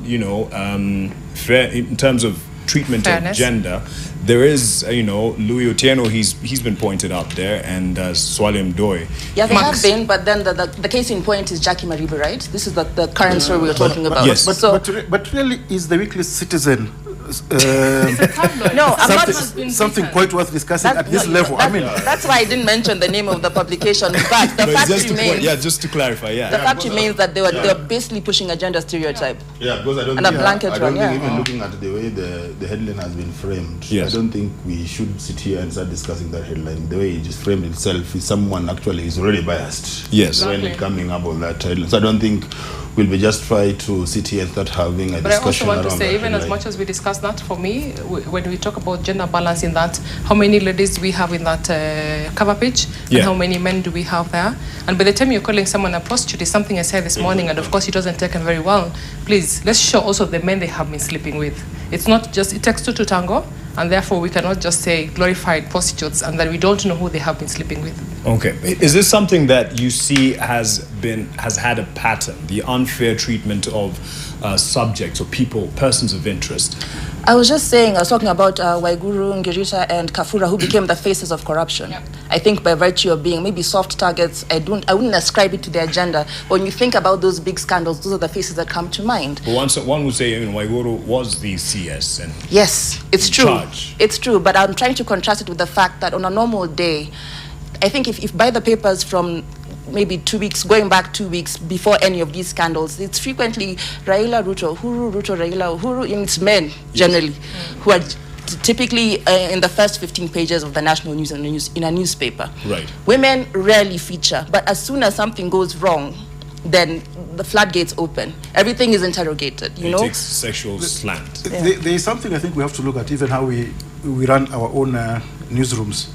fair in terms of treatment of gender, there is Louis Otieno, he's been pointed out there, and Swale Mdoe. Yeah, they have been, but then the case in point is Jacque Maribe, right? This is the current story we're talking about. Yes. But really, is the Weekly Citizen No, I'm not. Something quite worth discussing at this level. That's why I didn't mention the name of the publication. But the fact remains. Just to clarify, The fact remains that they were basically pushing a gender stereotype. Yeah, because I don't and think, a blanket I don't one, think even looking at the way the headline has been framed, yes. I don't think we should sit here and start discussing that headline. The way it just framed itself is someone actually is already biased. Yes. When it coming up on that headline. So I don't think we'll be just trying to sit here and start having a discussion around that. But I also want to say, even as much as we discuss that, for me, when we talk about gender balance in that, how many ladies do we have in that cover page, and how many men do we have there? And by the time you're calling someone a prostitute, is something I said this morning, and of course it wasn't taken very well. Please, let's show also the men they have been sleeping with. It's not just, it takes two to tango, and therefore we cannot just say glorified prostitutes and then we don't know who they have been sleeping with. Okay. Is this something that you see has had a pattern, the unfair treatment of subjects or persons of interest? I was talking about Waiguru, Ngirita, and Kafura, who became the faces of corruption. Yep. I think by virtue of being maybe soft targets, I wouldn't ascribe it to their agenda. When you think about those big scandals, those are the faces that come to mind. But one would say, Waiguru was the CS. And yes, it's true. Charge. It's true, but I'm trying to contrast it with the fact that on a normal day, I think if by the papers from maybe 2 weeks, going back 2 weeks before any of these scandals, it's frequently Raila Ruto, Uhuru Ruto, Raila Uhuru, and it's men generally who are typically in the first 15 pages of the national news in a newspaper. Right. Women rarely feature, but as soon as something goes wrong, then the floodgates open. Everything is interrogated. It takes sexual slant. There is something I think we have to look at, even how we run our own newsrooms,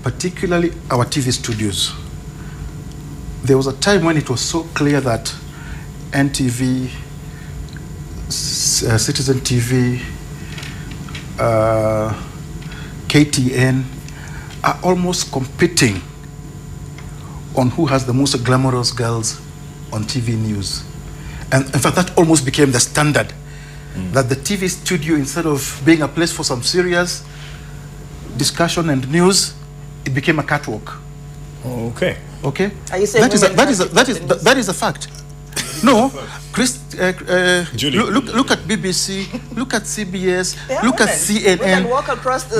particularly our TV studios. There was a time when it was so clear that NTV, Citizen TV, KTN are almost competing on who has the most glamorous girls on TV news. And in fact, that almost became the standard, that the TV studio, instead of being a place for some serious discussion and news, it became a catwalk. Oh, okay. Okay. Are you saying that is a fact? No, Julie, look at BBC, look at CBS, look at CNN. Women walk across the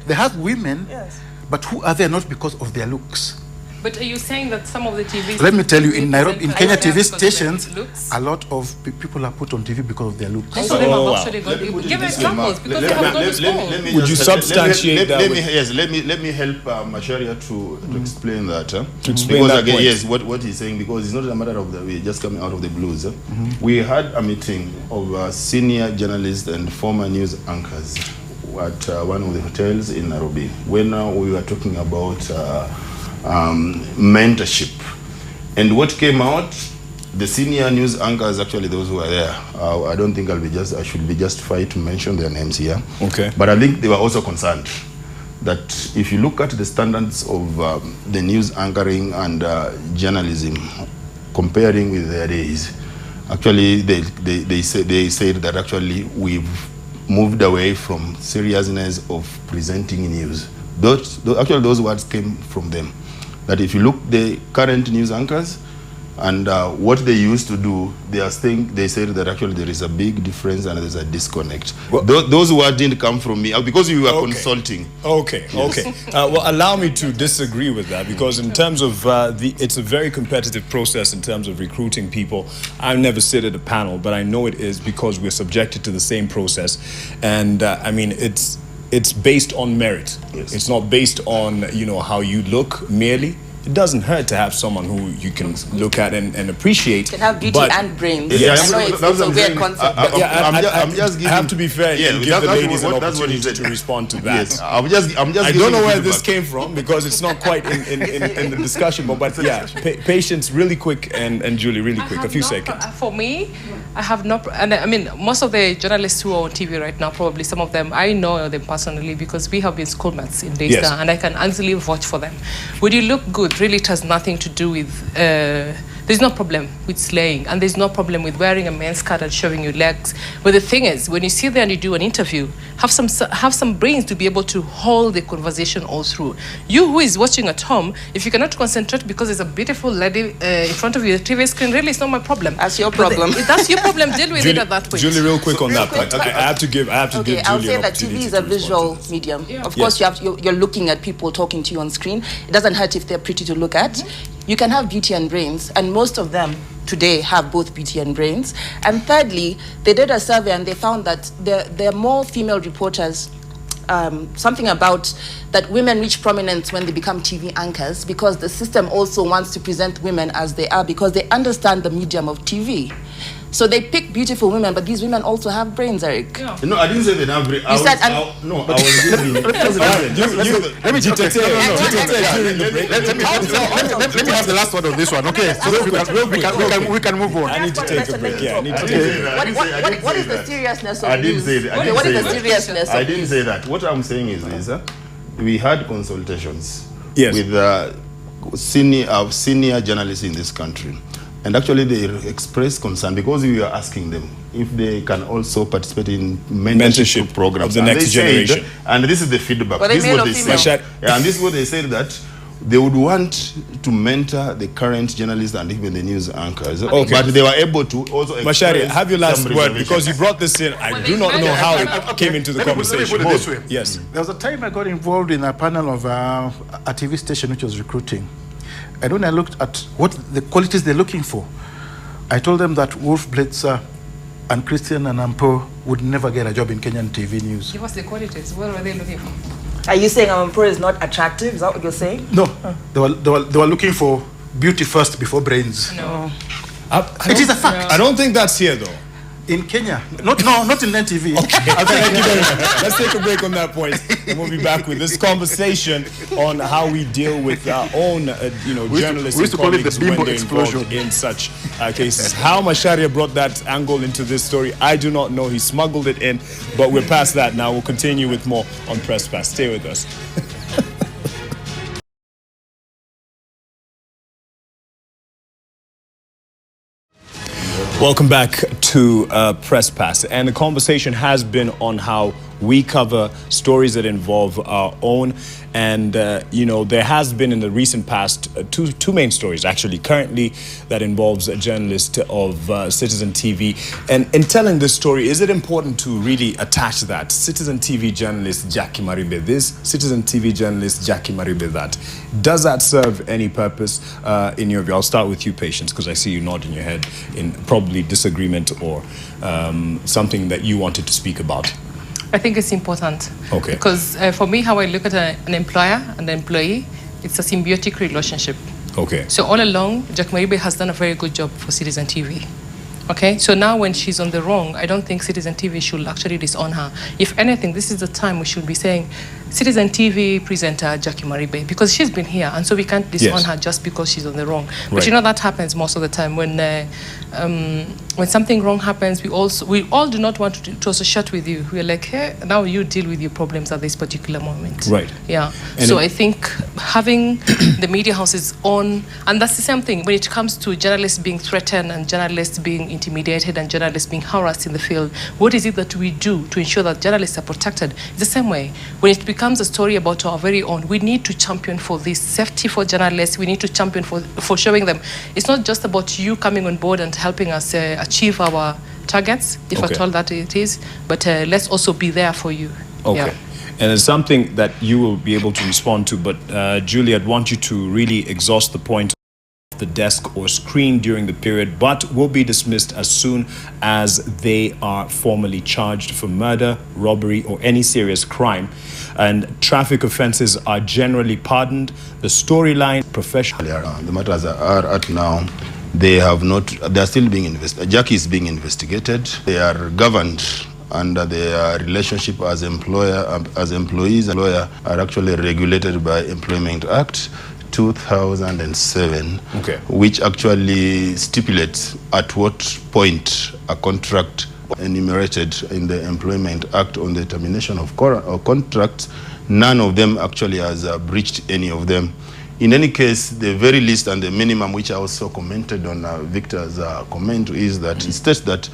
they have women, yes. But who are they? Not because of their looks. But are you saying that some of the TV... Let me tell you, in Nairobi, in Kenya TV stations, a lot of people are put on TV because of their looks. Most of them have actually got... Give examples, because they have gone to school. Would you substantiate that? Let me help Macharia to explain that. To explain because that again, point. yes, what he's saying, because it's not a matter of we're just coming out of the blues. We had a meeting of senior journalists and former news anchors at one of the hotels in Nairobi, when we were talking about mentorship. And what came out, the senior news anchors, actually those who are there, I don't think I should be justified to mention their names here. Okay. But I think they were also concerned that if you look at the standards of the news anchoring and journalism, comparing with their days, actually they said that actually we've moved away from seriousness of presenting news. Those words came from them. That if you look the current news anchors and what they used to do, they said that actually there is a big difference and there's a disconnect. Well, those words didn't come from me because we were consulting. Okay, yes. Okay. Well, allow me to disagree with that, because in terms of it's a very competitive process in terms of recruiting people. I've never sit at a panel, but I know it is because we're subjected to the same process. And I mean, it's based on merit. Yes. It's not based on, how you look merely. It doesn't hurt to have someone who you can look at and appreciate. You can have beauty and brains. Yes. I know it's a weird concept. I have to be fair and give the ladies an opportunity to respond to that. Yes. I don't know where this came from, because it's not quite in the discussion. But yeah, patience, really quick, and Julie, really quick, a few seconds. For me, I have not, and I mean, most of the journalists who are on TV right now, probably some of them, I know them personally because we have been schoolmates in Daystar, yes. And I can easily vouch for them. Would you look good? Really, it has nothing to do with There's no problem with slaying, and there's no problem with wearing a men's skirt and showing your legs. But the thing is, when you sit there and you do an interview, have some brains to be able to hold the conversation all through. You who is watching at home, if you cannot concentrate because there's a beautiful lady in front of your TV screen, really, it's not my problem. That's your problem. That's your problem. Deal with it at that point. Julie, real quick on that point. I have to give I'll Julie say an that TV is a visual medium. Yeah. Of course, you're looking at people talking to you on screen. It doesn't hurt if they're pretty to look at. You can have beauty and brains, and most of them today have both beauty and brains. And thirdly, they did a survey and they found that there are more female reporters. Something about that women reach prominence when they become TV anchors, because the system also wants to present women as they are, because they understand the medium of TV. So they pick beautiful women, but these women also have brains, Eric. Yeah. No, I didn't say they have brains. You said, no, I was giving. Let me have the last word on this one, okay? So we can move on. I need to take a break. Yeah, I need to take a break. What is the seriousness of I didn't say that. What is the seriousness? I didn't say that. What I'm saying is this: we had consultations with senior journalists in this country. And actually, they expressed concern because we were asking them if they can also participate in mentorship programs of the next generation. And this is the feedback. Well, this is what they said. And this is what they said, that they would want to mentor the current journalists and even the news anchors. Okay. But they were able to also express Macharia, have your last word, because you brought this in. I do not know how it came into the conversation. Let me put it this way. Yes. There was a time I got involved in a panel of a TV station which was recruiting. And when I looked at what the qualities they're looking for, I told them that Wolf Blitzer and Christian and Ampo would never get a job in Kenyan TV news. Give us the qualities. What were they looking for? Are you saying Ampo is not attractive? Is that what you're saying? No. They were looking for beauty first before brains. No. It is a fact. I don't think that's here, though. In Kenya. Not in NTV. Okay. Thank you very much. Let's take a break on that point, and we'll be back with this conversation on how we deal with our own, journalists and colleagues when they're involved in such cases. How Macharia brought that angle into this story, I do not know. He smuggled it in, but we're past that now. We'll continue with more on Press Pass. Stay with us. Welcome back to Press Pass, and the conversation has been on how we cover stories that involve our own, and there has been in the recent past two main stories actually currently that involves a journalist of Citizen TV. And in telling this story, is it important to really attach that Citizen TV journalist Jacque Maribe this, Citizen TV journalist Jacque Maribe that? Does that serve any purpose in your view? I'll start with you, Patience, because I see you nodding your head in probably disagreement or something that you wanted to speak about. I think it's important. Okay. Because for me, how I look at an employer and an employee, it's a symbiotic relationship. Okay. So all along, Jacque Maribe has done a very good job for Citizen TV. Okay, so now when she's on the wrong, I don't think Citizen TV should actually disown her. If anything, this is the time we should be saying, Citizen TV presenter Jacque Maribe, because she's been here, and so we can't disown her just because she's on the wrong. But that happens most of the time when something wrong happens. We all do not want to associate with you. We're like, hey, now you deal with your problems at this particular moment. Right. Yeah. And so I think having the media houses on, and that's the same thing when it comes to journalists being threatened and journalists being intimidated and journalists being harassed in the field. What is it that we do to ensure that journalists are protected? It's the same way. When it becomes a story about our very own, we need to champion for this safety for journalists. We need to champion for showing them it's not just about you coming on board and helping us achieve our targets, if at all that it is, but let's also be there for you. Okay. Yeah. And it's something that you will be able to respond to, but Julie, I'd want you to really exhaust the point of the desk or screen during the period, but will be dismissed as soon as they are formally charged for murder, robbery, or any serious crime. And traffic offenses are generally pardoned. The storyline, professional. The matters are at now. They are still being investigated. Jacque is being investigated. They are governed under their relationship as employees. And lawyer are actually regulated by Employment Act 2007, which actually stipulates at what point a contract enumerated in the Employment Act on the termination of contracts. None of them actually has breached any of them. In any case, the very least and the minimum, which I also commented on Victor's comment, is that it states that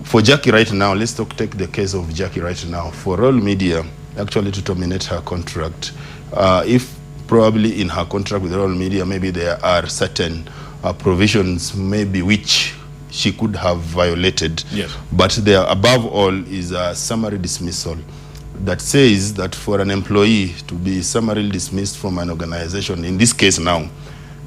for Jacque right now, let's take the case of Jacque right now. For Royal Media, actually to terminate her contract, if probably in her contract with Royal Media, maybe there are certain provisions maybe which she could have violated. Yes. But there, above all, is a summary dismissal that says that for an employee to be summarily dismissed from an organization, in this case now,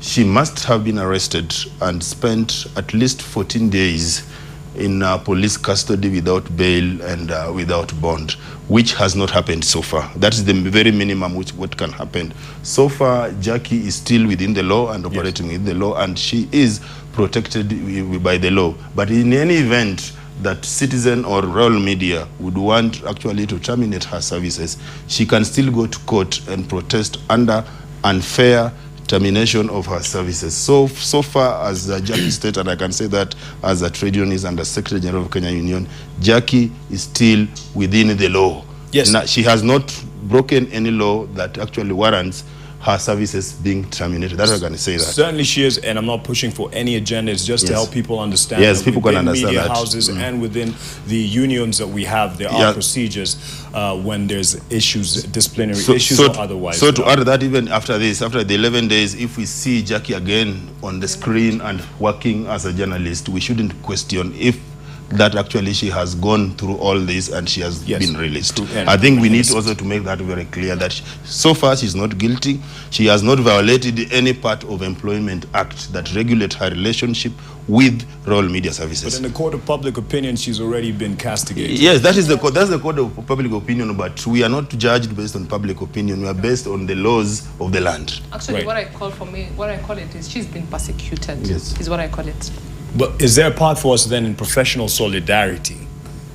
she must have been arrested and spent at least 14 days in police custody without bail and without bond, which has not happened so far. That is the very minimum which what can happen. So far, Jacque is still within the law and operating within the law, and she is protected by the law. But in any event that Citizen or Royal Media would want actually to terminate her services, she can still go to court and protest under unfair termination of her services. So far as Jacque stated, and I can say that as a trade unionist and the Secretary General of Kenya Union, Jacque is still within the law. Yes. Now, she has not broken any law that actually warrants her services being terminated. That's what I'm going to say that. Certainly she is, and I'm not pushing for any agenda. It's just to help people understand. Yes, people can understand media that. houses and within the unions that we have, there are procedures when there's issues, disciplinary issues or otherwise. So to add that, even after this, after the 11 days, if we see Jacque again on the screen and working as a journalist, we shouldn't question if that actually she has gone through all this and she has been released. I think we need also to make that very clear that so far she's not guilty. She has not violated any part of Employment Act that regulate her relationship with Royal Media Services. But in the court of public opinion, she's already been castigated. Yes, that's the court of public opinion, but we are not judged based on public opinion. We are based on the laws of the land. Actually, what I call it is she's been persecuted. Yes. Is what I call it. But is there a path for us then in professional solidarity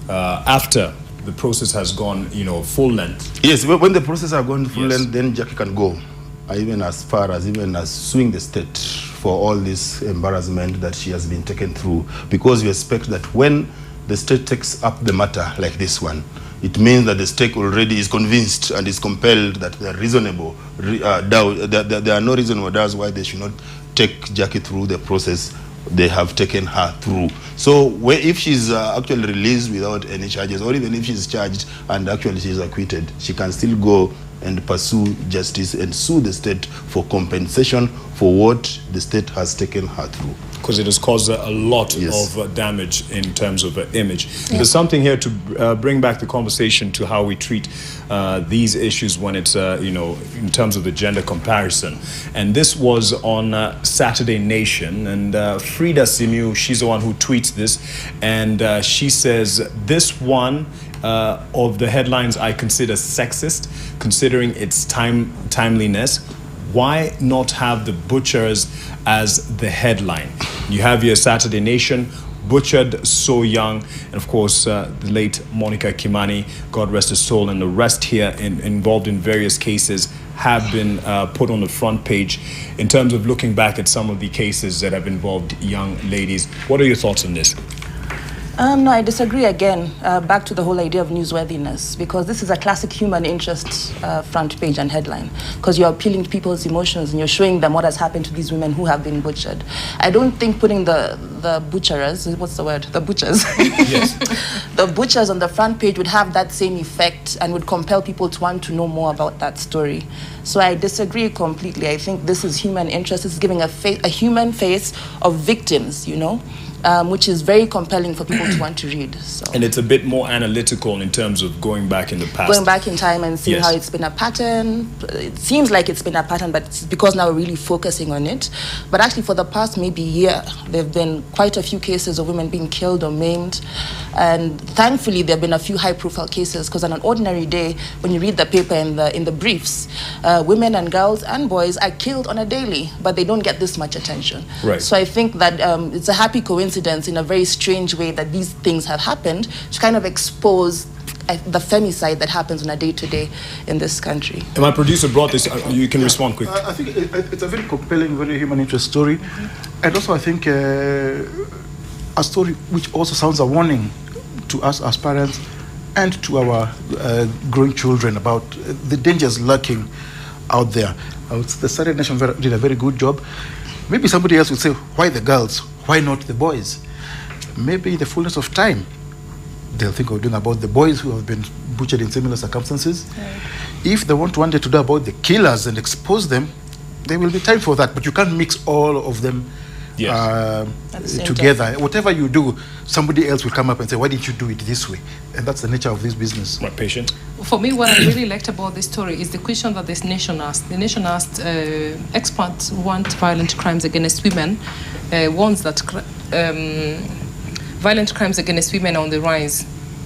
after the process has gone, full length? Yes, when the process has gone full length, then Jacque can go even as far as suing the state for all this embarrassment that she has been taken through. Because we expect that when the state takes up the matter like this one, it means that the state already is convinced and is compelled that there are reasonable doubt, there are no reasonable doubts why they should not take Jacque through the process they have taken her through. So if she's actually released without any charges, or even if she's charged and actually she's acquitted, she can still go and pursue justice and sue the state for compensation for what the state has taken her through. Because it has caused a lot of damage in terms of image. There's something here to bring back the conversation to how we treat these issues when it's, in terms of the gender comparison. And this was on Saturday Nation. And Frida Simiu, she's the one who tweets this. And she says, this one of the headlines I consider sexist, considering its timeliness. Why not have the butchers as the headline? You have your Saturday Nation, butchered so young, and of course the late Monica Kimani, God rest her soul, and the rest here involved in various cases have been put on the front page. In terms of looking back at some of the cases that have involved young ladies, what are your thoughts on this? No, I disagree again, back to the whole idea of newsworthiness, because this is a classic human interest front page and headline, because you're appealing to people's emotions and you're showing them what has happened to these women who have been butchered. I don't think putting the butcherers, what's the word? The butchers. Yes. The butchers on the front page would have that same effect and would compel people to want to know more about that story. So I disagree completely. I think this is human interest. It's giving a human face of victims, which is very compelling for people to want to read. So. And it's a bit more analytical in terms of going back in the past. Going back in time and seeing how it's been a pattern. It seems like it's been a pattern, but it's because now we're really focusing on it. But actually for the past maybe year, there have been quite a few cases of women being killed or maimed. And thankfully, there have been a few high-profile cases, because on an ordinary day, when you read the paper in the briefs, women and girls and boys are killed on a daily, but they don't get this much attention. Right. So I think that it's a happy coincidence in a very strange way that these things have happened to kind of expose the femicide that happens on a day-to-day in this country. And my producer brought this. You can respond quick. I think it's a very compelling, very human interest story. And also I think a story which also sounds a warning to us as parents and to our growing children about the dangers lurking out there. The Saturday Nation did a very good job. Maybe somebody else would say, why the girls? Why not the boys? Maybe in the fullness of time, they'll think of doing about the boys who have been butchered in similar circumstances. Right. If they want one day to do about the killers and expose them, there will be time for that. But you can't mix all of them together. Whatever you do, somebody else will come up and say, why didn't you do it this way? And that's the nature of this business. Right, Patient? For me, what I really liked about this story is the question that this nation asked. The nation asked, experts want violent crimes against women, warns that violent crimes against women are on the rise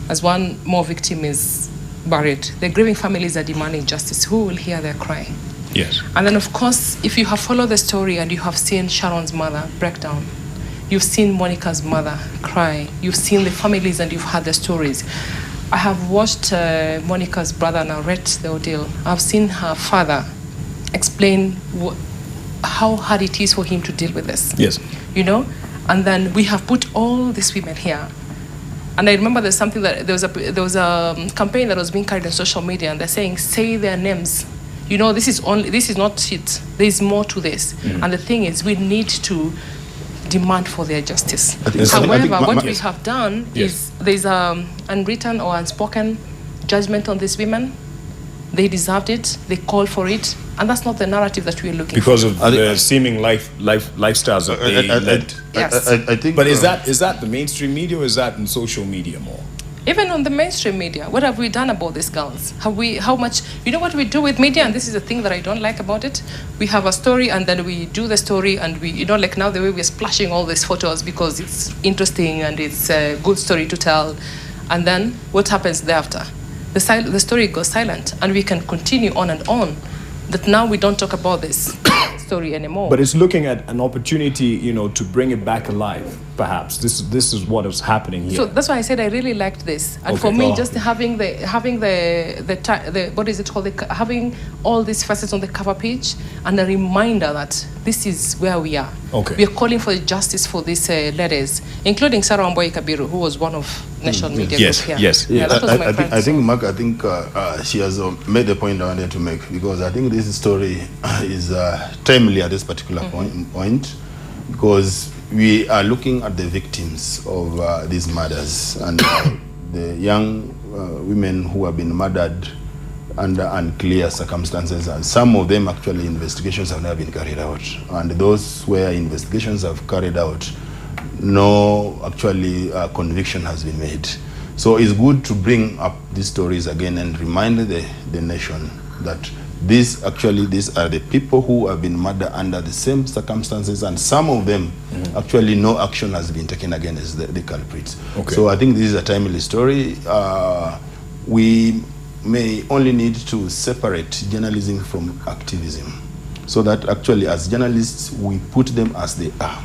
as one more victim is buried. The grieving families are demanding justice. Who will hear their cry? Yes. And then, of course, if you have followed the story and you have seen Sharon's mother break down, you've seen Monica's mother cry, you've seen the families and you've heard the stories. I have watched Monica's brother narrate the ordeal. I've seen her father explain how hard it is for him to deal with this. Yes. You know? And then we have put all these women here. And I remember there was a campaign that was being carried on social media, and they're saying, say their names. You know, this is not it. There is more to this. Mm-hmm. And the thing is, we need to demand for their justice. However, what we have done is there's unwritten or unspoken judgment on these women. They deserved it. They called for it. And that's not the narrative that we're looking because for. Because of the seeming lifestyles that they led. Yes. I think. But is that the mainstream media, or is that in social media more? Even on the mainstream media, what have we done about these girls? How much, you know what we do with media, and this is the thing that I don't like about it? We have a story and then we do the story and we, you know, like now the way we're splashing all these photos because it's interesting and it's a good story to tell. And then what happens thereafter? The story goes silent and we can continue on and on. That now we don't talk about this story anymore. But it's looking at an opportunity, you know, to bring it back alive, perhaps. This is what is happening here. So that's why I said I really liked this. And for me, just having the what is it called? Having all these facets on the cover page and a reminder that this is where we are. Okay. We are calling for justice for these ladies, including Sarah Wambui Kabiru, who was one of national media group here. Yes. Yeah, that was my friend. I think, Mark, she has made the point I wanted to make, because I think this story is timely at this particular point, because we are looking at the victims of these murders and the young women who have been murdered under unclear circumstances, and some of them actually investigations have never been carried out, and those where investigations have carried out, no actually conviction has been made. So it's good to bring up these stories again and remind the nation that these are the people who have been murdered under the same circumstances, and some of them actually no action has been taken against the culprits. Okay. So I think this is a timely story. We may only need to separate journalism from activism, so that actually as journalists we put them as they are.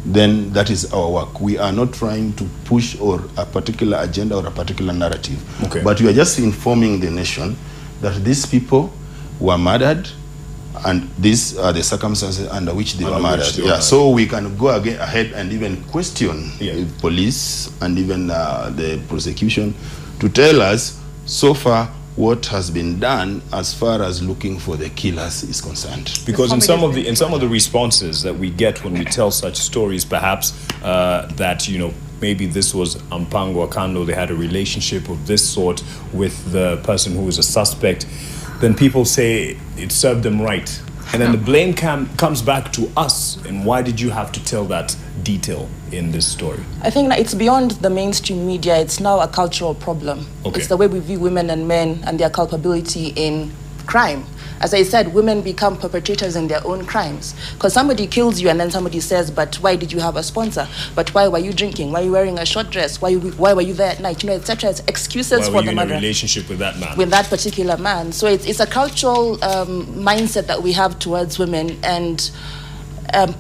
Then that is our work. We are not trying to push or a particular agenda or a particular narrative, but we are just informing the nation that these people were murdered and these are the circumstances under which they were murdered. So we can go ahead and even question the police and even the prosecution to tell us so far what has been done as far as looking for the killers is concerned. Because in some of the responses that we get when we tell such stories, perhaps that, you know, maybe this was Ampango Akando, they had a relationship of this sort with the person who was a suspect, then people say it served them right. And then the blame comes back to us. And why did you have to tell that detail in this story? I think that it's beyond the mainstream media. It's now a cultural problem. It's the way we view women and men and their culpability in crime. As I said, women become perpetrators in their own crimes. Because somebody kills you and then somebody says, but why did you have a sponsor? But why were you drinking? Why are you wearing a short dress? Why were you there at night? You know, etc. It's excuses for the murder. Why were you in a relationship with that man? With that particular man. So it's a cultural mindset that we have towards women, and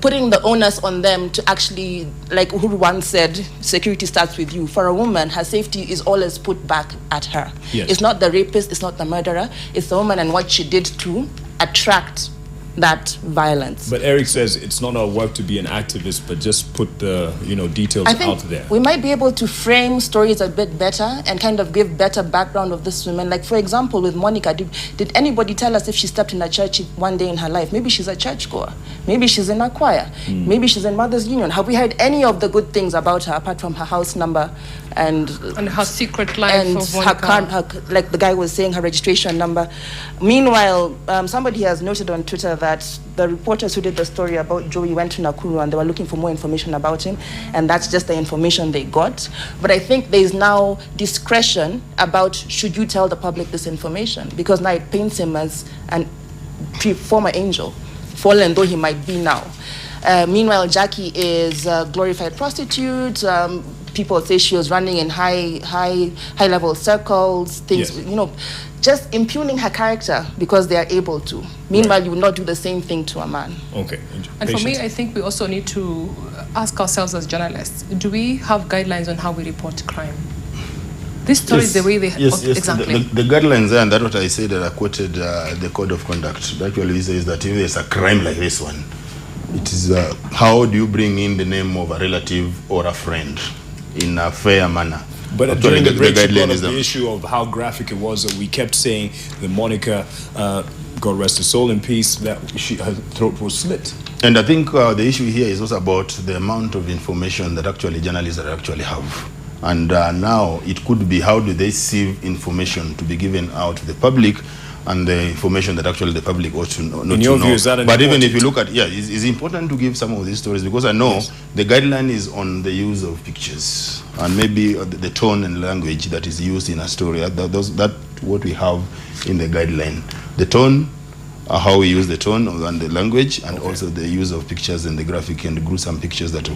putting the onus on them to actually, like who once said, security starts with you. For a woman, her safety is always put back at her. Yes. It's not the rapist, it's not the murderer, it's the woman and what she did to attract that violence. But Erick says it's not our work to be an activist, but just put the details out there. We might be able to frame stories a bit better and kind of give better background of this woman. Like, for example, with Monica, did anybody tell us if she stepped in a church one day in her life? Maybe she's a churchgoer. Maybe she's in a choir. Maybe she's in Mothers Union. Have we heard any of the good things about her apart from her house number and her secret life and of Monica? like the guy was saying, her registration number? Meanwhile, somebody has noted on Twitter that the reporters who did the story about Joey went to Nakuru and they were looking for more information about him, and that's just the information they got. But I think there's now discretion about should you tell the public this information, because now it paints him as a former angel, fallen though he might be now. Meanwhile, Jacque is a glorified prostitute. People say she was running in high level circles, things, just impugning her character because they are able to. Meanwhile, you will not do the same thing to a man. Okay. And for me, I think we also need to ask ourselves as journalists, do we have guidelines on how we report crime? This story is the way they... exactly. The guidelines there, and that's what I said, that I quoted the code of conduct. That actually says that if there's a crime like this one, it is how do you bring in the name of a relative or a friend in a fair manner? But during the break, you brought up the issue of how graphic it was, that we kept saying that Monica, God rest her soul in peace, that her throat was slit. And I think the issue here is also about the amount of information that actually journalists actually have. And now it could be, how do they sieve information to be given out to the public, and the information that actually the public ought to know. In your view, is that but even if you look at, it's important to give some of these stories, because I know the guideline is on the use of pictures and maybe the tone and language that is used in a story. That's what we have in the guideline. The tone, how we use the tone and the language, and also the use of pictures and the graphic and gruesome pictures that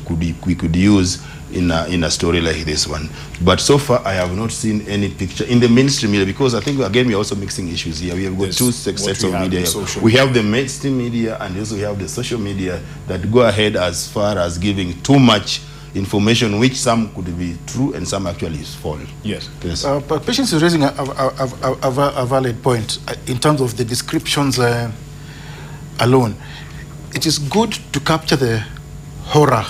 we could use in a story like this one. But so far, I have not seen any picture in the mainstream media, because I think, again, we're also mixing issues here. We have got two sets of media. We have the mainstream media, and also we have the social media that go ahead as far as giving too much information, which some could be true and some actually is false. Yes. But Patience is raising a valid point in terms of the descriptions alone. It is good to capture the horror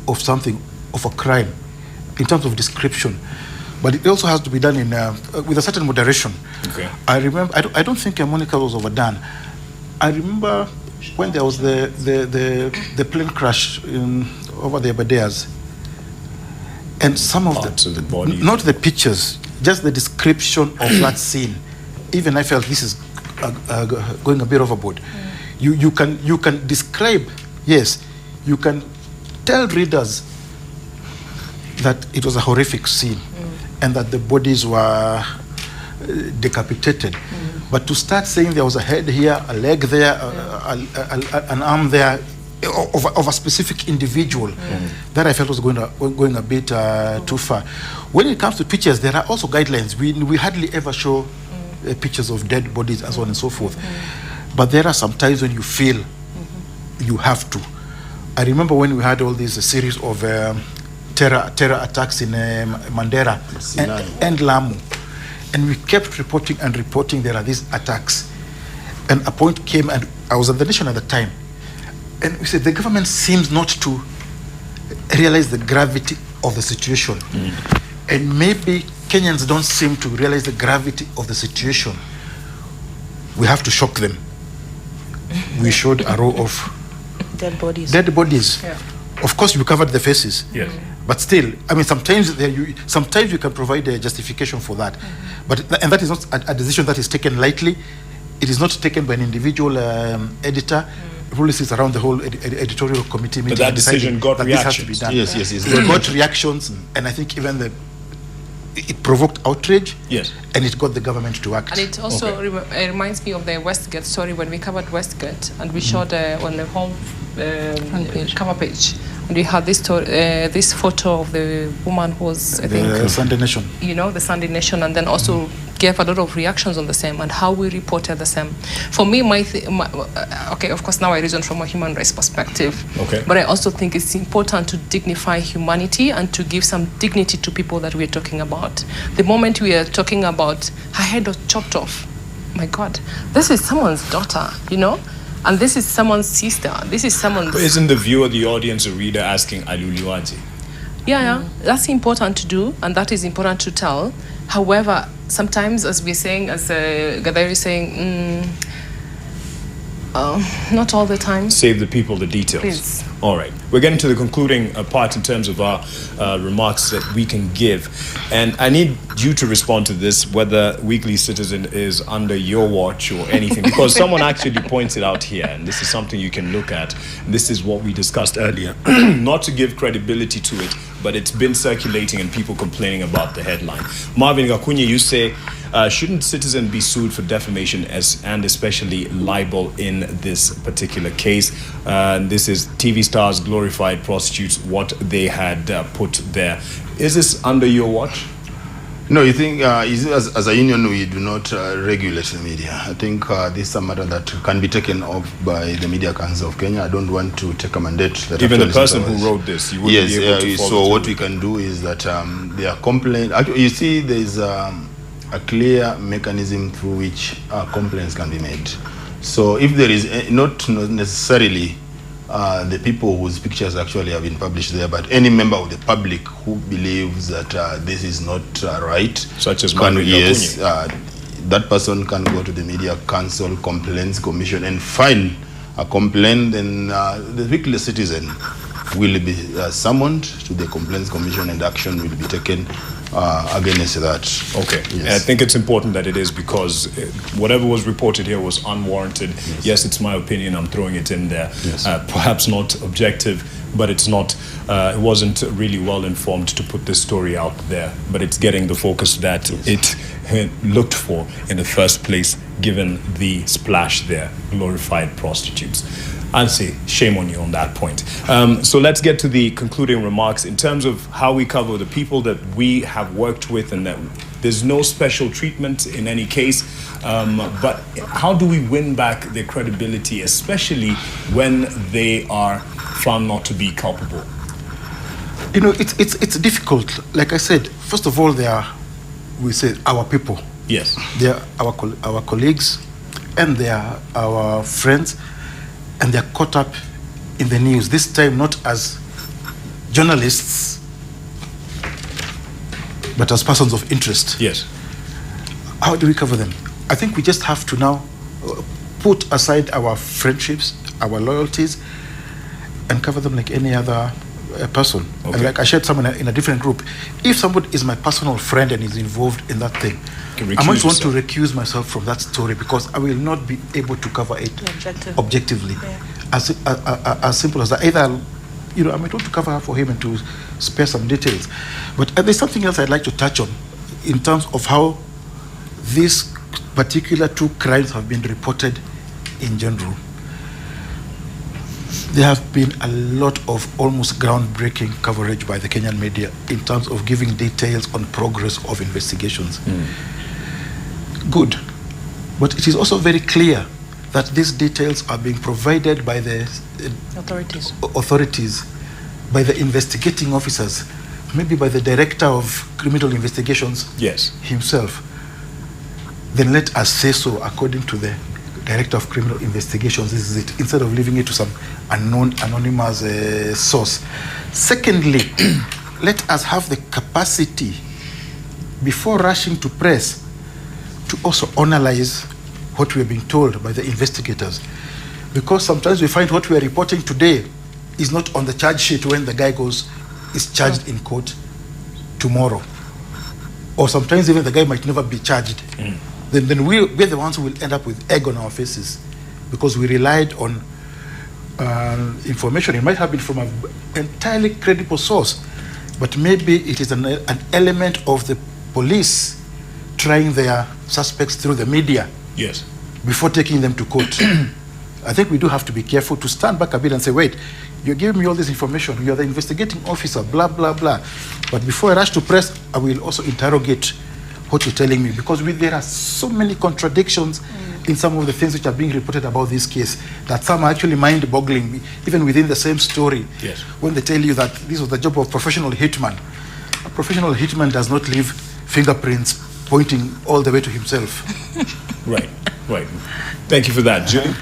of something, of a crime, in terms of description, but it also has to be done in with a certain moderation. Okay. I remember, I don't think Monica was overdone. I remember when there was the plane crash over the Abadeas, and some of the body, not the pictures, just the description of that scene. Even I felt this is going a bit overboard. You can describe, yes, you can tell readers that it was a horrific scene and that the bodies were decapitated. But to start saying there was a head here, a leg there, an arm there, of a specific individual, that I felt was going a bit too far. When it comes to pictures, there are also guidelines. We hardly ever show pictures of dead bodies and so on and so forth. But there are some times when you feel you have to. I remember when we had all these series of terror attacks in Mandera and Lamu, and we kept reporting there are these attacks. And a point came, and I was at the Nation at the time, and we said the government seems not to realize the gravity of the situation. And maybe Kenyans don't seem to realize the gravity of the situation. We have to shock them. We showed a row of dead bodies. Yeah. Of course, we covered the faces. Yes. But still, I mean, sometimes you can provide a justification for that. And that is not a decision that is taken lightly. It is not taken by an individual editor. Probably sits around the whole editorial committee meeting. But that decision got reactions. This has to be done. Yes. It got reactions, and I think even it provoked outrage. Yes. And it got the government to act. And it also reminds me of the Westgate story when we covered Westgate, and we showed on the home cover page, and we had this story, this photo of the woman who was, I think, the Sunday Nation. The Sunday Nation, and then also gave a lot of reactions on the same and how we reported the same. For me, okay, of course, now I reason from a human rights perspective. Okay. But I also think it's important to dignify humanity and to give some dignity to people that we're talking about. The moment we are talking about her head was chopped off, my God, this is someone's daughter, And this is someone's sister. This is someone's... But isn't the viewer, the audience, the reader asking Aluliwaji? Yeah, that's important to do, and that is important to tell. However, sometimes, as we're saying, as Gaitho is saying, not all the time. Save the people the details. Please. All right. We're getting to the concluding part in terms of our remarks that we can give. And I need you to respond to this, whether Weekly Citizen is under your watch or anything, because someone actually points it out here, and this is something you can look at. This is what we discussed earlier. Not to give credibility to it, but it's been circulating and people complaining about the headline. Marvin Gakunye, you say, shouldn't Citizen be sued for defamation and especially libel in this particular case? This is TV stars, glorified prostitutes, what they had put there. Is this under your watch? No, you think, as a union, we do not regulate the media. I think this is a matter that can be taken up by the Media Council of Kenya. I don't want to take a mandate. That even the person who wrote this, you wouldn't be able to follow so what we can do is that their complaint, actually, you see, there is a clear mechanism through which complaints can be made. So if there is not necessarily the people whose pictures actually have been published there, but any member of the public who believes that this is not right, such as that person can go to the Media Council Complaints Commission and file a complaint. Then the Weekly Citizen will be summoned to the Complaints Commission, and action will be taken against that. Okay. Yes. I think it's important that it is, because whatever was reported here was unwarranted. Yes, it's my opinion. I'm throwing it in there. Yes. Perhaps not objective, but it's not. It wasn't really well informed to put this story out there. But it's getting the focus that it looked for in the first place, given the splash there, glorified prostitutes. I'll say shame on you on that point. So let's get to the concluding remarks in terms of how we cover the people that we have worked with, and that there's no special treatment in any case. But how do we win back their credibility, especially when they are found not to be culpable? You know, it's difficult. Like I said, first of all, we say our people. Yes. They are our colleagues, and they are our friends. And they're caught up in the news, this time not as journalists, but as persons of interest. Yes. How do we cover them? I think we just have to now put aside our friendships, our loyalties, and cover them like any other person. Okay. And like I shared someone in a different group. If somebody is my personal friend and is involved in that thing, I might want to recuse myself from that story, because I will not be able to cover it objectively. Yeah. As simple as that. Either, I might want to cover for him and to spare some details. But there's something else I'd like to touch on in terms of how these particular two crimes have been reported in general. There have been a lot of almost groundbreaking coverage by the Kenyan media in terms of giving details on progress of investigations. Good. But it is also very clear that these details are being provided by the authorities, by the investigating officers, maybe by the director of criminal investigations himself. Then let us say so according to the director of criminal investigations. This is it, instead of leaving it to some anonymous source. Secondly, let us have the capacity, before rushing to press, to also analyze what we're being told by the investigators. Because sometimes we find what we are reporting today is not on the charge sheet when the guy is charged in court tomorrow. Or sometimes even the guy might never be charged. Then we're the ones who will end up with egg on our faces, because we relied on information. It might have been from an entirely credible source, but maybe it is an element of the police trying their suspects through the media before taking them to court. I think we do have to be careful to stand back a bit and say, wait, you're giving me all this information, you're the investigating officer, blah, blah, blah. But before I rush to press, I will also interrogate what you're telling me, because there are so many contradictions in some of the things which are being reported about this case, that some are actually mind-boggling, even within the same story. When they tell you that this was the job of professional hitman. A professional hitman does not leave fingerprints pointing all the way to himself. Right. Thank you for that. Julie?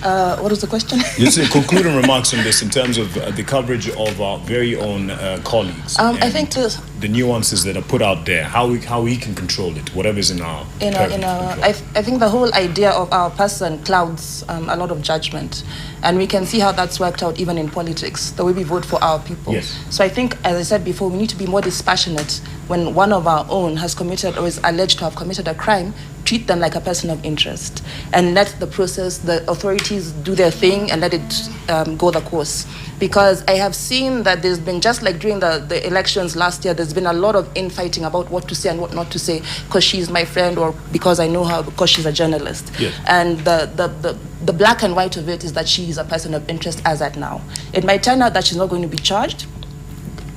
What was the question? Just concluding remarks on this in terms of the coverage of our very own colleagues. I think the nuances that are put out there, how we can control it, whatever's in our I think the whole idea of our person clouds a lot of judgment, and we can see how that's worked out even in politics, the way we vote for our people. Yes. So I think, as I said before, we need to be more dispassionate when one of our own has committed or is alleged to have committed a crime. Treat them like a person of interest and let the process, the authorities do their thing and let it go the course. Because I have seen that there's been, just like during the elections last year, there's been a lot of infighting about what to say and what not to say, because she's my friend or because I know her, because she's a journalist. Yes. And the black and white of it is that she is a person of interest as at now. It might turn out that she's not going to be charged.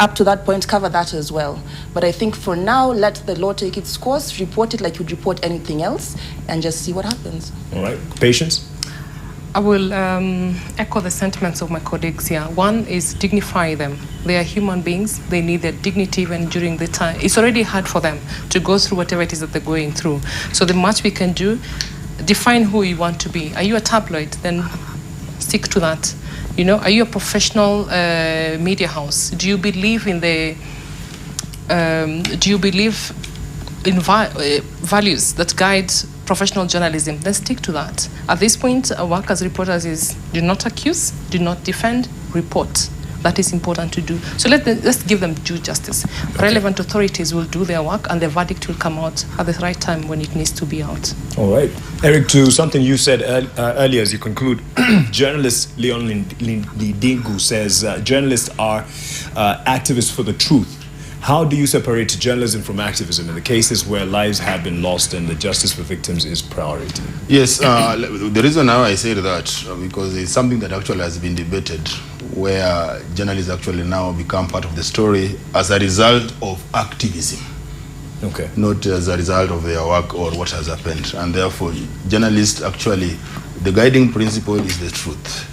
Up to that point, cover that as well. But I think for now, let the law take its course, report it like you'd report anything else, and just see what happens. All right. Patience? I will echo the sentiments of my colleagues here. One is dignify them. They are human beings. They need their dignity even during the time. It's already hard for them to go through whatever it is that they're going through. So the much we can do, define who you want to be. Are you a tabloid? Then stick to that. You know, are you a professional media house? Do you believe in the? Do you believe in values that guide professional journalism? Then stick to that. At this point, our work as reporters is: do not accuse, do not defend, report. That is important to do. So let's give them due justice. Okay. Relevant authorities will do their work, and the verdict will come out at the right time when it needs to be out. All right. Eric, to something you said earlier as you conclude, journalist Leon Lidingu says journalists are activists for the truth. How do you separate journalism from activism in the cases where lives have been lost and the justice for victims is priority? Yes, the reason now I say that, because it's something that actually has been debated, where journalists actually now become part of the story as a result of activism. Okay. Not as a result of their work or what has happened. And therefore, journalists actually, the guiding principle is the truth.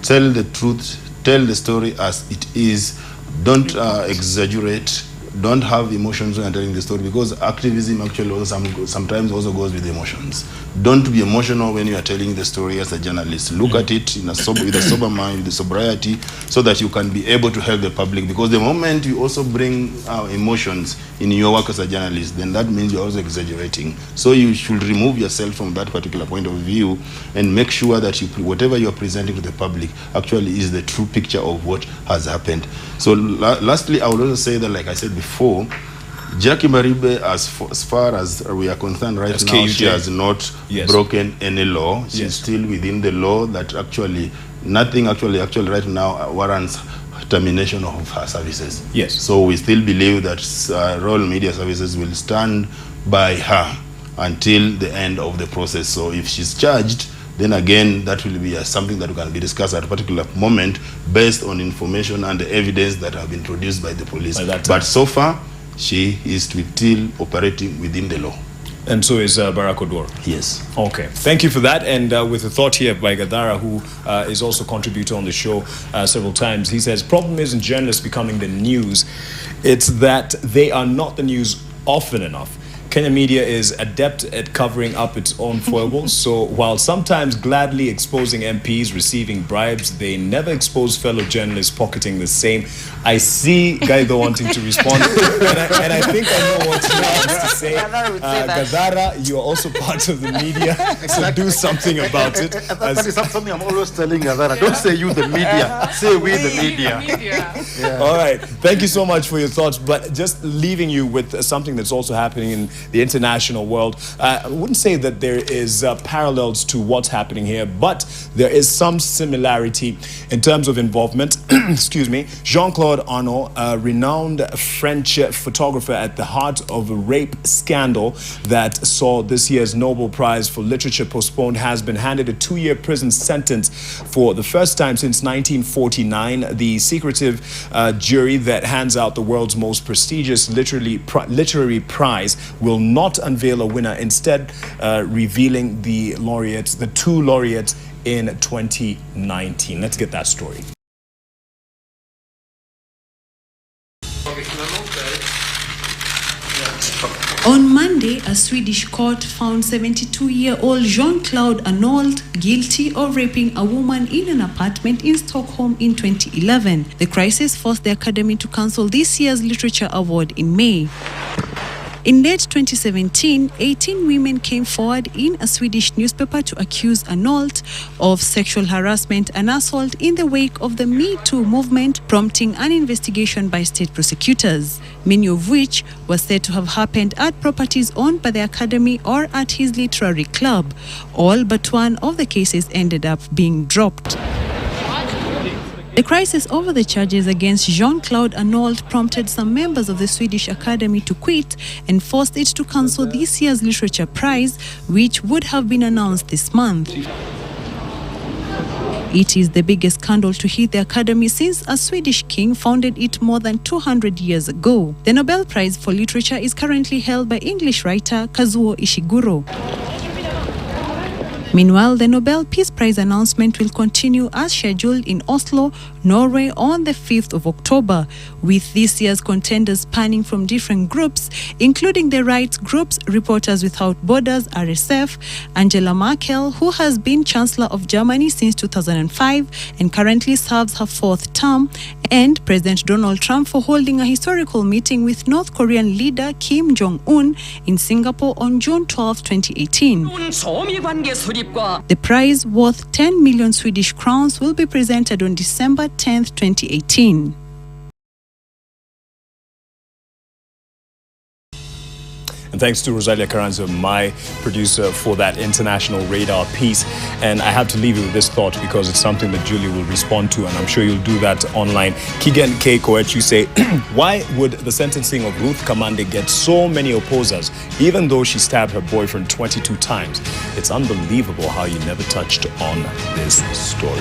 Tell the truth, tell the story as it is. Don't exaggerate. Don't have emotions when telling the story, because activism actually also sometimes also goes with emotions. Don't be emotional when you are telling the story as a journalist. Look at it with a sober mind, with sobriety, so that you can be able to help the public. Because the moment you also bring emotions in your work as a journalist, then that means you're also exaggerating. So you should remove yourself from that particular point of view and make sure that whatever you're presenting to the public actually is the true picture of what has happened. So lastly, I would also say that, like I said before, Jacque Maribe, as far as we are concerned right now, KUJ. she has not broken any law. She's still within the law that actually nothing actually right now warrants termination of her services. Yes. So we still believe that Royal Media Services will stand by her until the end of the process. So if she's charged, then again, that will be something that can be discussed at a particular moment based on information and the evidence that have been produced by the police. But so far, she is still operating within the law. And so is Barack Odour. Yes. Okay. Thank you for that. And with a thought here by Gadara, who is also a contributor on the show several times, he says, problem isn't journalists becoming the news. It's that they are not the news often enough. Kenya media is adept at covering up its own foibles. So while sometimes gladly exposing MPs receiving bribes, they never expose fellow journalists pocketing the same. I see Gaitho wanting to respond, and I think I know what he wants to say. Gadara, you are also part of the media, so do something about it. That is something I'm always telling Gadara. Don't say you the media, say we the media. Yeah. All right, thank you so much for your thoughts, but just leaving you with something that's also happening in the international world. I wouldn't say that there is parallels to what's happening here, but there is some similarity in terms of involvement. Excuse me. Jean-Claude Arnault, a renowned French photographer at the heart of a rape scandal that saw this year's Nobel Prize for Literature postponed, has been handed a 2-year prison sentence for the first time since 1949. The secretive jury that hands out the world's most prestigious literary prize will not unveil a winner, instead revealing the two laureates in 2019. Let's get that story. On Monday, a Swedish court found 72-year-old Jean-Claude Arnault guilty of raping a woman in an apartment in Stockholm in 2011. The crisis forced the Academy to cancel this year's Literature Award in May. In late 2017, 18 women came forward in a Swedish newspaper to accuse Arnault of sexual harassment and assault in the wake of the Me Too movement, prompting an investigation by state prosecutors, many of which were said to have happened at properties owned by the Academy or at his literary club. All but one of the cases ended up being dropped. The crisis over the charges against Jean-Claude Arnault prompted some members of the Swedish Academy to quit and forced it to cancel this year's Literature Prize, which would have been announced this month. It is the biggest scandal to hit the Academy since a Swedish king founded it more than 200 years ago. The Nobel Prize for Literature is currently held by English writer Kazuo Ishiguro. Meanwhile, the Nobel Peace Prize announcement will continue as scheduled in Oslo, Norway on the 5th of October, with this year's contenders spanning from different groups, including the rights groups Reporters Without Borders, RSF, Angela Merkel, who has been Chancellor of Germany since 2005 and currently serves her 4th term, and President Donald Trump for holding a historical meeting with North Korean leader Kim Jong-un in Singapore on June 12, 2018. The prize, worth 10 million Swedish crowns, will be presented on December 10, 2018. And thanks to Rosalia Carranzo, my producer, for that international radar piece. And I have to leave you with this thought because it's something that Julie will respond to, and I'm sure you'll do that online. Kigen K. Koechu say, why would the sentencing of Ruth Kamande get so many opposers, even though she stabbed her boyfriend 22 times? It's unbelievable how you never touched on this story.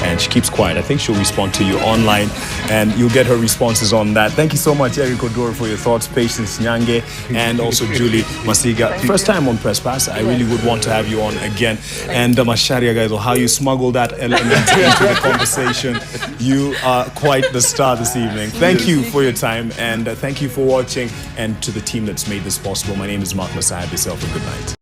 And she keeps quiet. I think she'll respond to you online, and you'll get her responses on that. Thank you so much, Erick Odour, for your thoughts, Patience Nyange, and also Julie Masiga. First time on Press Pass. I really would want to have you on again. And Macharia Gaitho, how you smuggled that element into the conversation. You are quite the star this evening. Thank you for your time, and thank you for watching. And to the team that's made this possible, my name is Mark Messiah. Have yourself a good night.